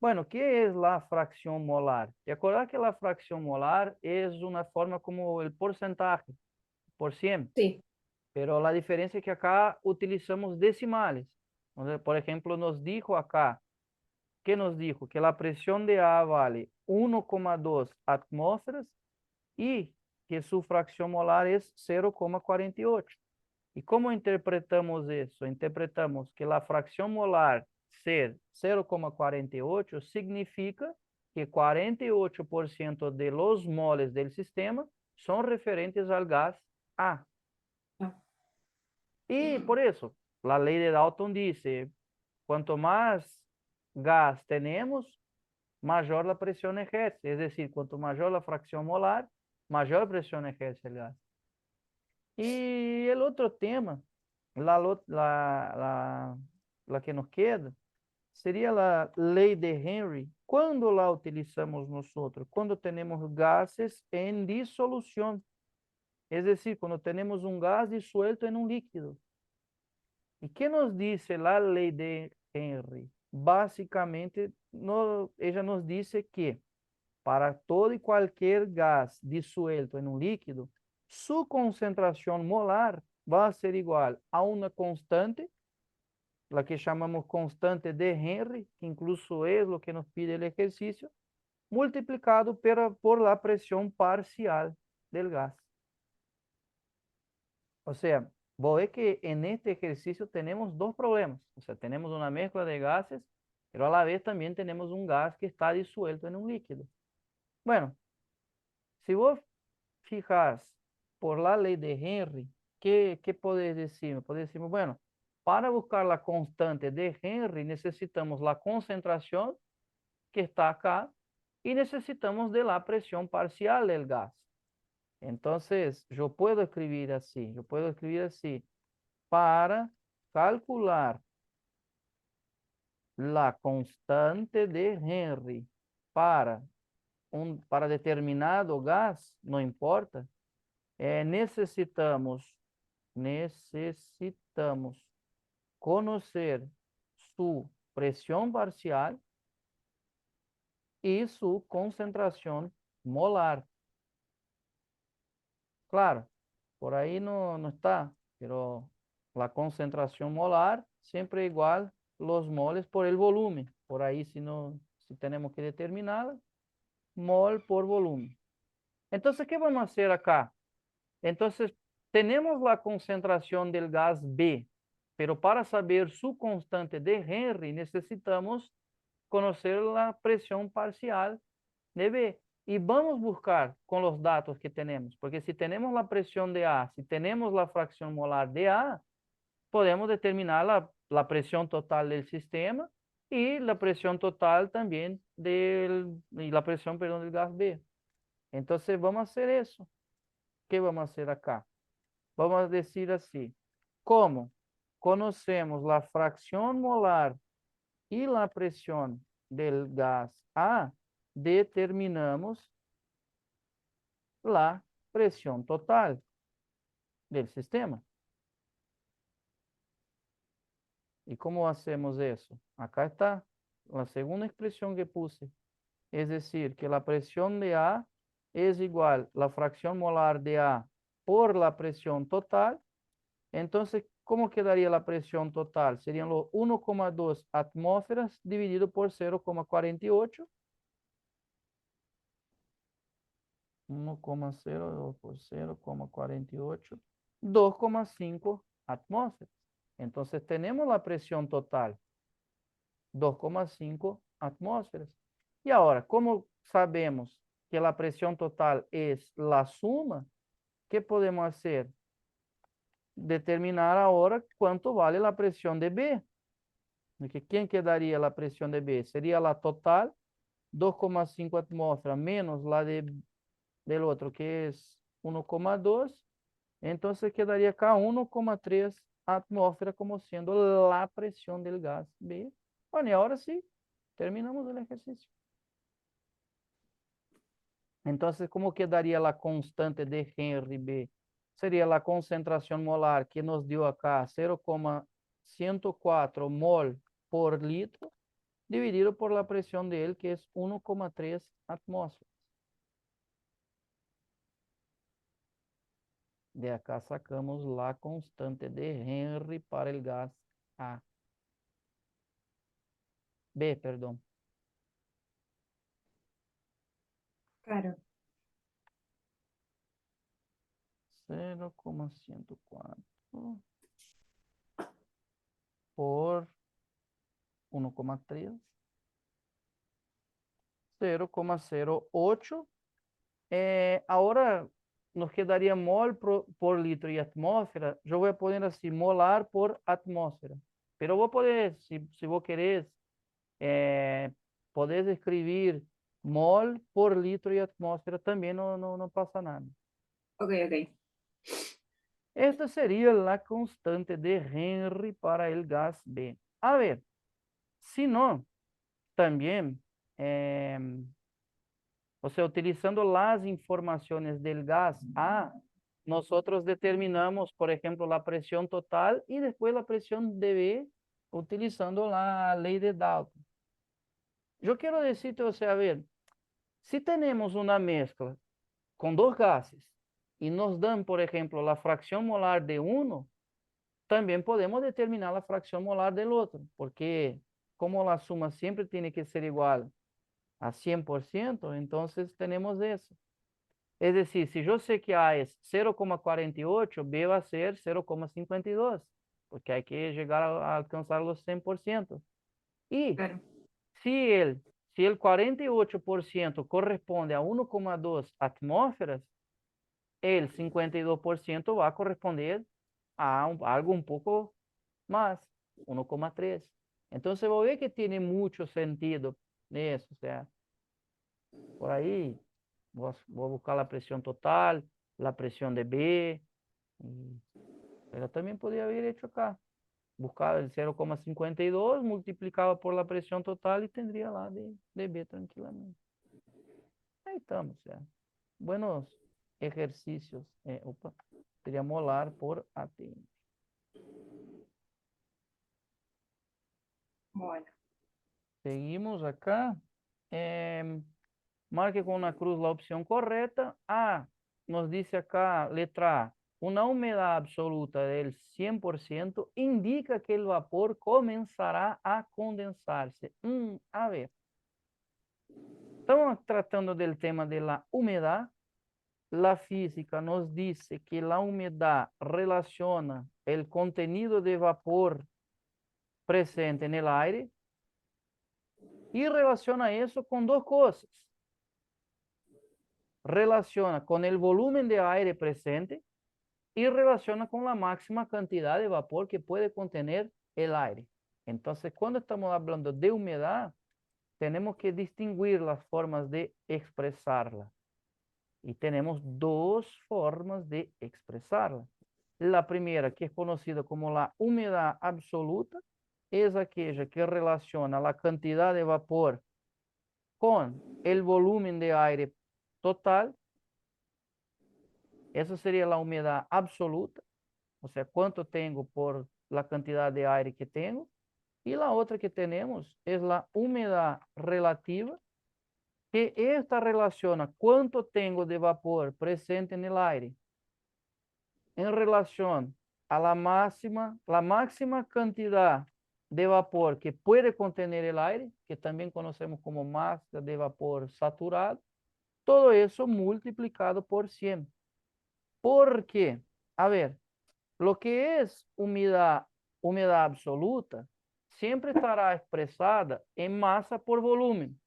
Bueno, ¿qué es la fracción molar? Recordar que la fracción molar es una forma como el porcentaje, por 100. sí, Pero la diferencia es que acá utilizamos decimales. Por ejemplo, nos dijo acá, ¿qué nos dijo? Que la presión de A vale 1,2 atmósferas y que su fracción molar es 0,48. ¿Y cómo interpretamos eso? Interpretamos que la fracción molar ser 0,48 significa que 48% de los moles del sistema son referentes al gas A. ah, Y por eso, la ley de Dalton dice, cuanto más gas tenemos, mayor la presión ejerce. Es decir, cuanto mayor la fracción molar, mayor presión ejerce el gas. Y el otro tema, la que nos queda, sería la ley de Henry. ¿Cuándo la utilizamos nosotros? Cuando tenemos gases en disolución. Es decir, cuando tenemos un gas disuelto en un líquido. ¿Y qué nos dice la ley de Henry? Básicamente, ella nos dice que para todo y cualquier gas disuelto en un líquido, su concentración molar va a ser igual a una constante, la que llamamos constante de Henry, que incluso es lo que nos pide el ejercicio, multiplicado por la presión parcial del gas. O sea, vos ves que en este ejercicio tenemos dos problemas. O sea, tenemos una mezcla de gases, pero a la vez también tenemos un gas que está disuelto en un líquido. Bueno, si vos fijas por la ley de Henry, ¿qué podés decirme? Podés decirme, bueno, para buscar la constante de Henry necesitamos la concentración que está acá y necesitamos de la presión parcial del gas. Entonces, yo puedo escribir así, para calcular la constante de Henry para, para determinado gas, no importa, necesitamos conocer su presión parcial y su concentración molar. Claro, por ahí no está, pero la concentración molar siempre igual los moles por el volumen. Por ahí, si no, si tenemos que determinarla, mol por volumen. Entonces, ¿qué vamos a hacer acá? Entonces, tenemos la concentración del gas B, pero para saber su constante de Henry necesitamos conocer la presión parcial de B. Y vamos a buscar con los datos que tenemos, porque si tenemos la presión de A, si tenemos la fracción molar de A, podemos determinar la presión total del sistema y la presión total también y la presión, perdón, del gas B. Entonces vamos a hacer eso. ¿Qué vamos a hacer acá? Vamos a decir así, como conocemos la fracción molar y la presión del gas A, determinamos la presión total del sistema. ¿Y cómo hacemos eso? Acá está la segunda expresión que puse. Es decir, que la presión de A es igual a la fracción molar de A por la presión total. Entonces, ¿cómo quedaría la presión total? Serían los 1,2 atmósferas dividido por 0,48. 1,0 por 0,48. 2,5 atmósferas. Entonces, tenemos la presión total. 2,5 atmósferas. Y ahora, ¿cómo sabemos que la presión total es la suma? ¿Qué podemos hacer? Determinar ahora cuánto vale la presión de B. ¿Quién quedaría la presión de B? Sería la total, 2,5 atmósferas, menos la del otro, que es 1,2. Entonces quedaría acá 1,3 atmósferas como siendo la presión del gas B. Bueno, y ahora sí, terminamos el ejercicio. Entonces, ¿cómo quedaría la constante de Henry B? Sería la concentración molar que nos dio acá 0,104 mol por litro, dividido por la presión de él, que es 1,3 atmósferas. De acá sacamos la constante de Henry para el gas A. B, perdón. Claro. 0,104 por 1,3. 0,08. Ahora nos quedaría mol por litro y atmósfera. Yo voy a poner así, molar por atmósfera. Pero vos podés, si vos querés, eh, podés escribir mol por litro y atmósfera, también no pasa nada. Ok, ok. Esta sería la constante de Henry para el gas B. A ver, si no, también, o sea, utilizando las informaciones del gas A, nosotros determinamos, por ejemplo, la presión total y después la presión de B utilizando la ley de Dalton. Yo quiero decirte, o sea, a ver, si tenemos una mezcla con dos gases y nos dan, por ejemplo, la fracción molar de uno, también podemos determinar la fracción molar del otro, porque como la suma siempre tiene que ser igual a 100%, entonces tenemos eso. Es decir, si yo sé que A es 0,48, B va a ser 0,52, porque hay que llegar a alcanzar los 100%. Y Claro. si el, si el 48% corresponde a 1,2 atmósferas, el 52% va a corresponder a algo un poco más, 1,3. Entonces voy a ver que tiene mucho sentido eso, o sea, por ahí voy a buscar la presión total, la presión de B, pero también podría haber hecho acá, buscar el 0,52 multiplicado por la presión total y tendría la de B tranquilamente. Ahí estamos, o sea, buenos ejercicios. Sería molar por ATM. Bueno. Seguimos acá. Em, Marque con una cruz la opción correcta. A, nos dice acá, letra A, una humedad absoluta del 100% indica que el vapor comenzará a condensarse. A ver, estamos tratando del tema de la humedad. La física nos dice que la humedad relaciona el contenido de vapor presente en el aire y relaciona eso con dos cosas. Relaciona con el volumen de aire presente y relaciona con la máxima cantidad de vapor que puede contener el aire. Entonces, cuando estamos hablando de humedad, tenemos que distinguir las formas de expresarla. Y tenemos dos formas de expresarla. La primera, que es conocida como la humedad absoluta, es aquella que relaciona la cantidad de vapor con el volumen de aire total. Esa sería la humedad absoluta, o sea, cuánto tengo por la cantidad de aire que tengo. Y la otra que tenemos es la humedad relativa, que esta relaciona cuánto tengo de vapor presente en el aire en relación a la máxima cantidad de vapor que puede contener el aire, que también conocemos como masa de vapor saturado, todo eso multiplicado por 100. ¿Por qué? A ver, lo que es humedad absoluta, siempre estará expresada en masa por volumen.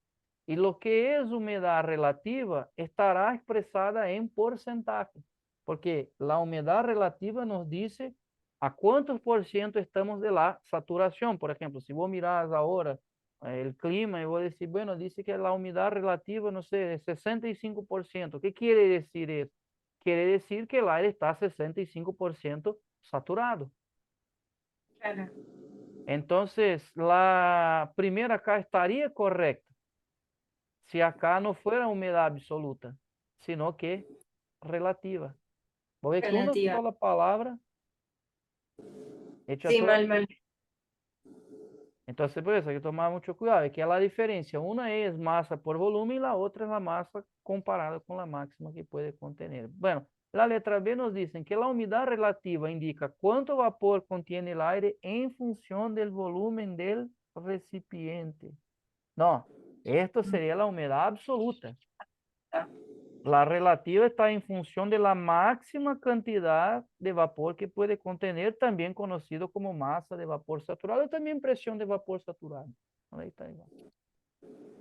Y lo que es humedad relativa estará expresada en porcentaje, porque la humedad relativa nos dice a cuántos por ciento estamos de la saturación. Por ejemplo, si vos mirás ahora el clima y vos decís, bueno, dice que la humedad relativa, no sé, es 65%. ¿Qué quiere decir eso? Quiere decir que el aire está 65% saturado. Claro. Entonces, la primera acá estaría correcta si acá no fuera humedad absoluta, sino que relativa. Porque que una Relativa. sola palabra echa Sí, toda. mal, mal. Entonces, por eso hay que tomar mucho cuidado. Es que la diferencia, una es masa por volumen y la otra es la masa comparada con la máxima que puede contener. Bueno, la letra B nos dice que la humedad relativa indica cuánto vapor contiene el aire en función del volumen del recipiente. No, esto sería la humedad absoluta. La relativa está en función de la máxima cantidad de vapor que puede contener, también conocido como masa de vapor saturado, y también presión de vapor saturado. Ahí está igual.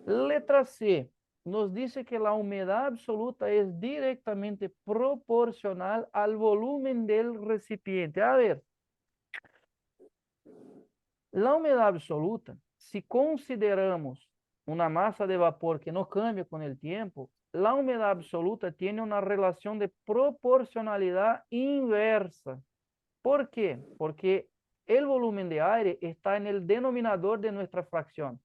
Letra C nos dice que la humedad absoluta es directamente proporcional al volumen del recipiente. A ver, la humedad absoluta, si consideramos una masa de vapor que no cambia con el tiempo, la humedad absoluta tiene una relación de proporcionalidad inversa. ¿Por qué? Porque el volumen de aire está en el denominador de nuestra fracción.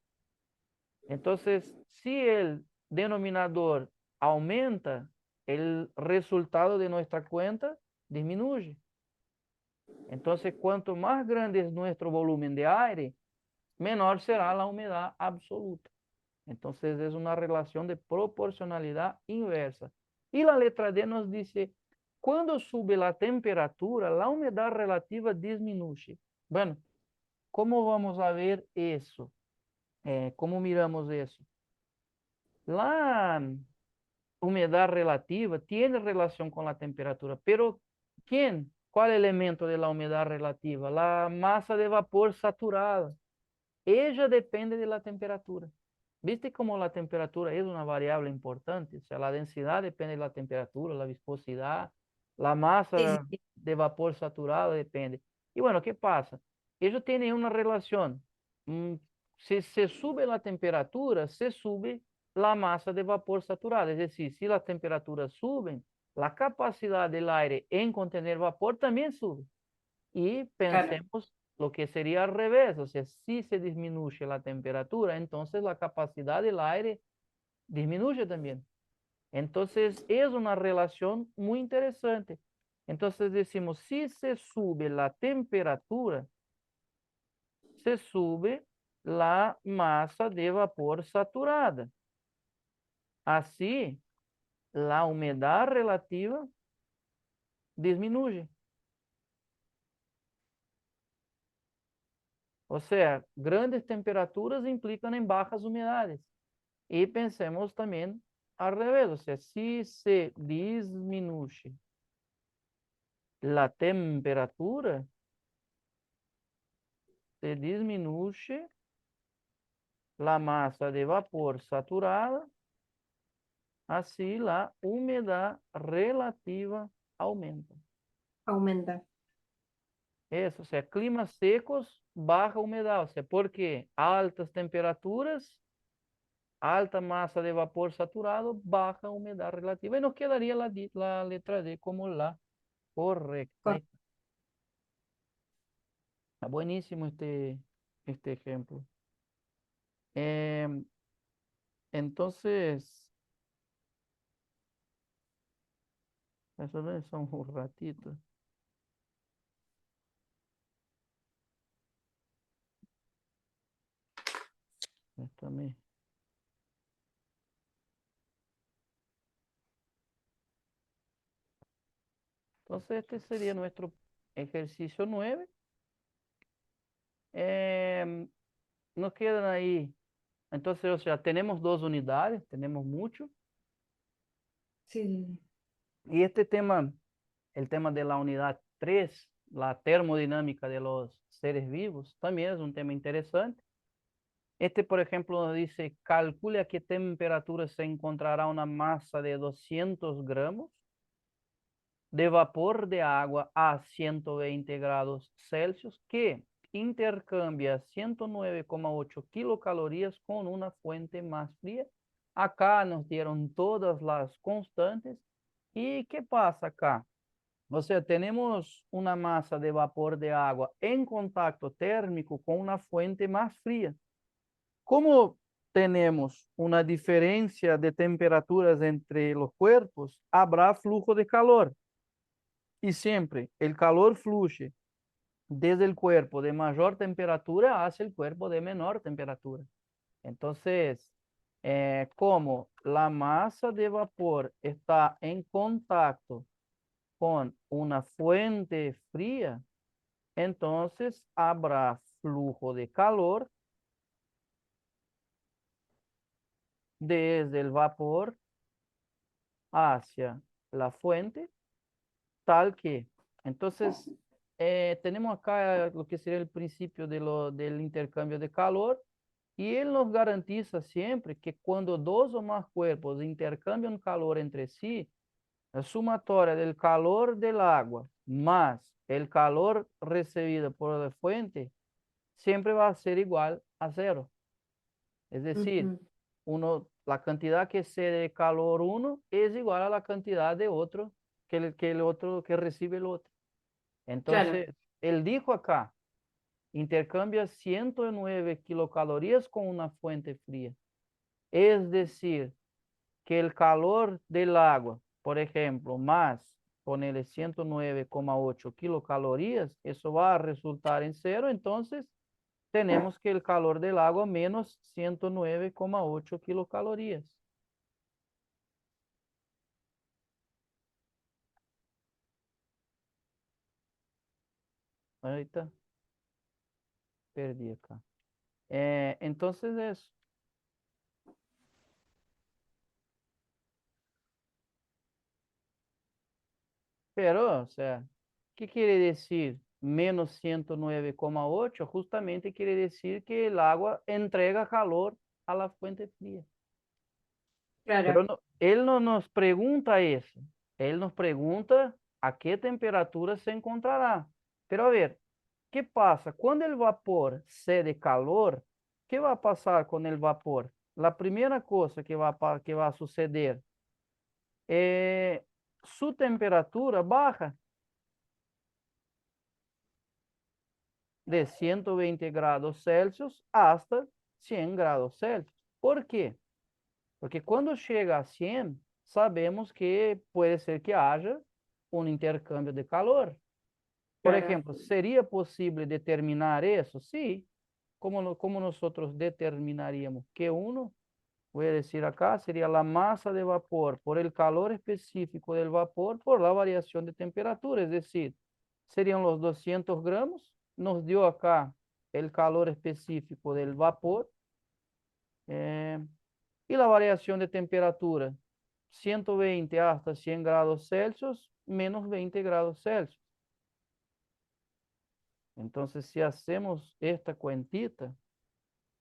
Entonces, si el denominador aumenta, el resultado de nuestra cuenta disminuye. Entonces, cuanto más grande es nuestro volumen de aire, menor será la humedad absoluta. Entonces es una relación de proporcionalidad inversa. Y la letra D nos dice, cuando sube la temperatura, la humedad relativa disminuye. Bueno, ¿cómo vamos a ver eso? ¿Cómo miramos eso? La humedad relativa tiene relación con la temperatura, pero ¿quién? ¿Cuál elemento de la humedad relativa? La masa de vapor saturada. Ella depende de la temperatura. ¿Viste cómo la temperatura es una variable importante? O sea, la densidad depende de la temperatura, la viscosidad, la Sí, sí, masa sí. de vapor saturado depende. Y bueno, ¿qué pasa? Ellos tienen una relación. Mm, Si se sube la temperatura, se sube la masa de vapor saturado. Es decir, si las temperaturas suben, la capacidad del aire en contener vapor también sube. Y Claro. pensemos lo que sería al revés, o sea, si se disminuye la temperatura, entonces la capacidad del aire disminuye también. Entonces es una relación muy interesante. Entonces decimos, si se sube la temperatura, se sube la masa de vapor saturada. Así, la humedad relativa disminuye. O sea, grandes temperaturas implican en bajas humedades. Y pensemos también al revés, o sea, si se disminuye la temperatura, se disminuye la masa de vapor saturada, así la humedad relativa aumenta. Aumenta. Eso, o sea, climas secos, baja humedad, o sea, porque altas temperaturas, alta masa de vapor saturado, baja humedad relativa. Y nos quedaría la letra D como la correcta. Cor- Está buenísimo este ejemplo. Em, entonces, eso no es un ratito. Esto me- Entonces, este sería nuestro ejercicio 9. Em, nos quedan ahí. Entonces, o sea, tenemos 2 unidades, tenemos mucho. Sí. Y este tema, el tema de la unidad 3, la termodinámica de los seres vivos, también es un tema interesante. Este, por ejemplo, nos dice, calcule a qué temperatura se encontrará una masa de 200 gramos de vapor de agua a 120 grados Celsius que intercambia 109,8 kilocalorías con una fuente más fría. Acá nos dieron todas las constantes. ¿Y qué pasa acá? O sea, tenemos una masa de vapor de agua en contacto térmico con una fuente más fría. Como tenemos una diferencia de temperaturas entre los cuerpos, habrá flujo de calor. Y siempre el calor fluye desde el cuerpo de mayor temperatura hacia el cuerpo de menor temperatura. Entonces, como la masa de vapor está en contacto con una fuente fría, entonces habrá flujo de calor desde el vapor hacia la fuente, tal que, entonces, tenemos acá lo que sería el principio del intercambio de calor, y él nos garantiza siempre que cuando dos o más cuerpos intercambian calor entre sí, la sumatoria del calor del agua más el calor recibido por la fuente siempre va a ser igual a cero. Es decir, Ujú. la cantidad que cede de calor uno es igual a la cantidad de otro que el otro que recibe el otro. Claro, Entonces, él dijo acá, intercambia 109 kilocalorías con una fuente fría. Es decir, que el calor del agua, por ejemplo, más ponerle 109,8 kilocalorías, eso va a resultar en cero. Entonces, tenemos que el calor del agua menos 109,8 kilocalorías. Ahorita perdí acá. Entonces, eso. Pero, o sea, ¿qué quiere decir menos 109,8? Justamente quiere decir que el agua entrega calor a la fuente fría. Pero claro, no, él no nos pregunta eso. Él nos pregunta a qué temperatura se encontrará. Pero a ver, ¿qué pasa? Cuando el vapor cede calor, ¿qué va a pasar con el vapor? La primera cosa que va a suceder, eh, su temperatura baja de 120 grados Celsius hasta 100 grados Celsius. ¿Por qué? Porque quando chega a 100, sabemos que pode ser que haja um intercâmbio de calor. Por claro. exemplo, seria possível determinar isso? Sim. Como nós determinaríamos? Q1 voy a decir acá, sería la masa de vapor por el calor específico del vapor por la variación de temperatura, es decir, serían los 200 gramos, nos dio acá el calor específico del vapor, eh, y la variación de temperatura, 120 hasta 100 grados Celsius, menos 20 grados Celsius. Entonces, si hacemos esta cuentita,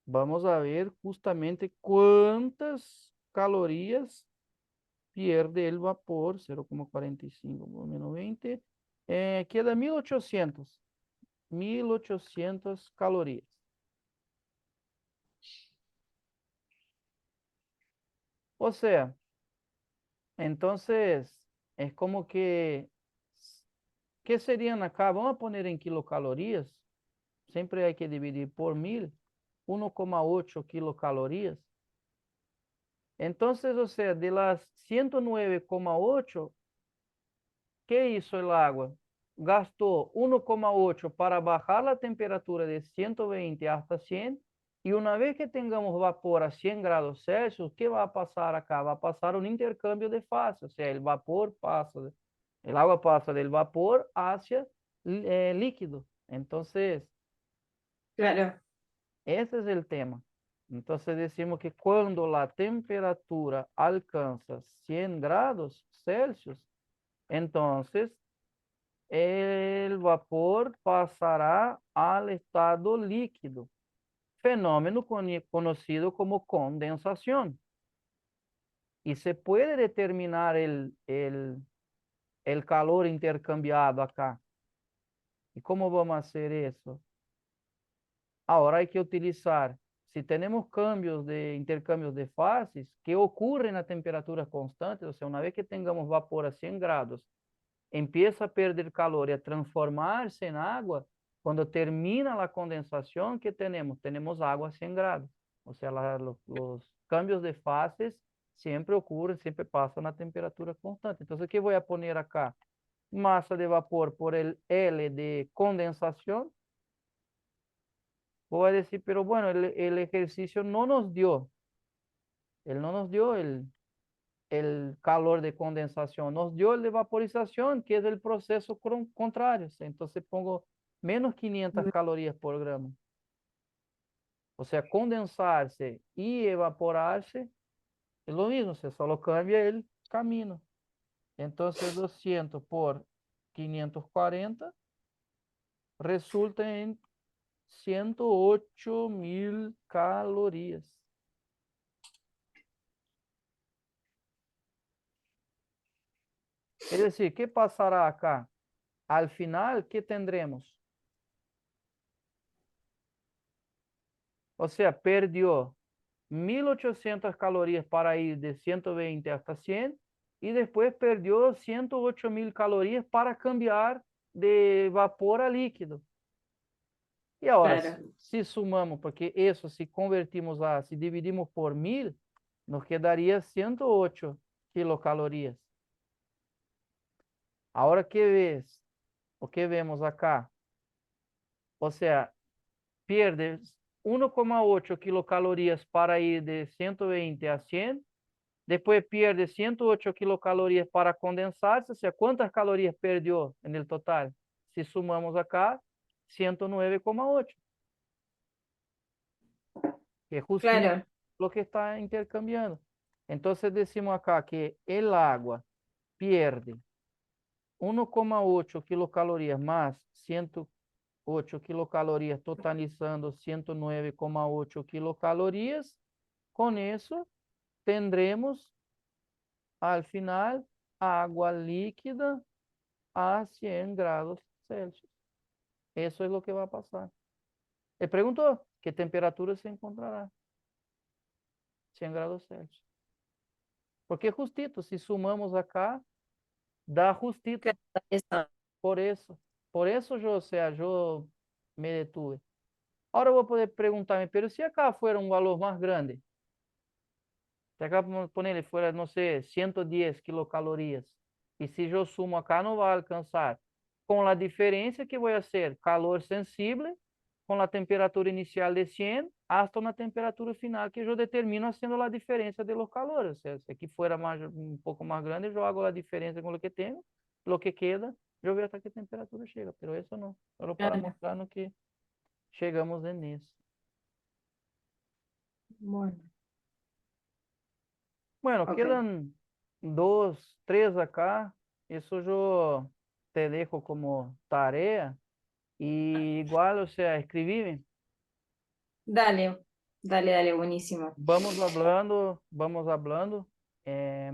vamos a ver justamente cuántas calorías pierde el vapor, 0,45 menos 20, queda 1800 calorías. O sea, entonces, es como que, ¿qué serían acá? Vamos a poner en kilocalorías, siempre hay que dividir por 1000, 1,8 kilocalorías. Entonces, o sea, de las 109,8, ¿qué hizo el agua? Gastó 1,8 para bajar la temperatura de 120 hasta 100, y una vez que tengamos vapor a 100 grados Celsius, ¿qué va a pasar acá? Va a pasar un intercambio de fase, o sea, el agua pasa del vapor hacia líquido. Entonces, Claro, ese es el tema. Entonces decimos que cuando la temperatura alcanza 100 grados Celsius, entonces el vapor pasará al estado líquido, fenómeno conocido como condensación. Y se puede determinar el calor intercambiado acá. ¿Y cómo vamos a hacer eso? Ahora hay que utilizar, si tenemos cambios de intercambios de fases que ocurren a temperaturas constantes, o sea, una vez que tengamos vapor a 100 grados, empieza a perder calor y a transformarse en agua. Cuando termina la condensación, ¿qué tenemos? Tenemos agua a 100 grados. O sea, los cambios de fases siempre ocurren, siempre pasan a temperatura constante. Entonces, ¿qué voy a poner acá? Masa de vapor por el L de condensación. Voy a decir, pero bueno, el ejercicio no nos dio, él no nos dio el calor de condensación, nos dio el de vaporización, que es el proceso contrario. Entonces pongo menos 500 calorías por gramo. O sea, condensarse y evaporarse es lo mismo, se solo cambia el camino. Entonces 200 por 540 resulta en 108.000 calorías. Es decir, ¿qué pasará acá? Al final, ¿qué tendremos? O sea, perdió 1800 calorías para ir de 120 hasta 100, y después perdió 108.000 calorías para cambiar de vapor a líquido. Y ahora, claro, si sumamos, porque eso, si convertimos si dividimos por 1000, nos quedaría 108 kilocalorías. Ahora, ¿qué ves? ¿O qué vemos acá? O sea, pierdes 1,8 kilocalorías para ir de 120 a 100, después pierde 108 kilocalorías para condensarse, o sea, ¿cuántas calorías perdió en el total? Si sumamos acá, 109,8, que es justito claro, lo que está intercambiando. Entonces decimos acá que el agua pierde 1,8 kilocalorías más 108 kilocalorías, totalizando 109,8 kilocalorías. Con eso tendremos al final agua líquida a 100 grados Celsius. Eso es lo que va a pasar. Le pregunto, ¿qué temperatura se encontrará? 100 grados Celsius. Porque justito, si sumamos acá, da justito. claro, eso. Por eso. Por eso yo, o sea, yo me detuve. Ahora voy a poder preguntarme, pero si acá fuera un valor más grande, si acá ponerle fuera, no sé, 110 kilocalorías, y si yo sumo acá no va a alcanzar, con la diferencia que voy a hacer calor sensible, con la temperatura inicial de 100, hasta una temperatura final que yo determino haciendo la diferencia de los calores. O sea, si aquí fuera un poco más grande, yo hago la diferencia con lo que tengo, lo que queda, yo veo hasta qué temperatura llega, pero eso no, solo para Claro. mostrarnos que llegamos en eso. Bueno, Bueno, ok. quedan dos, tres acá, eso yo te dejo como tarea y igual, o sea, escribime. Dale, dale, dale, buenísimo. Vamos hablando.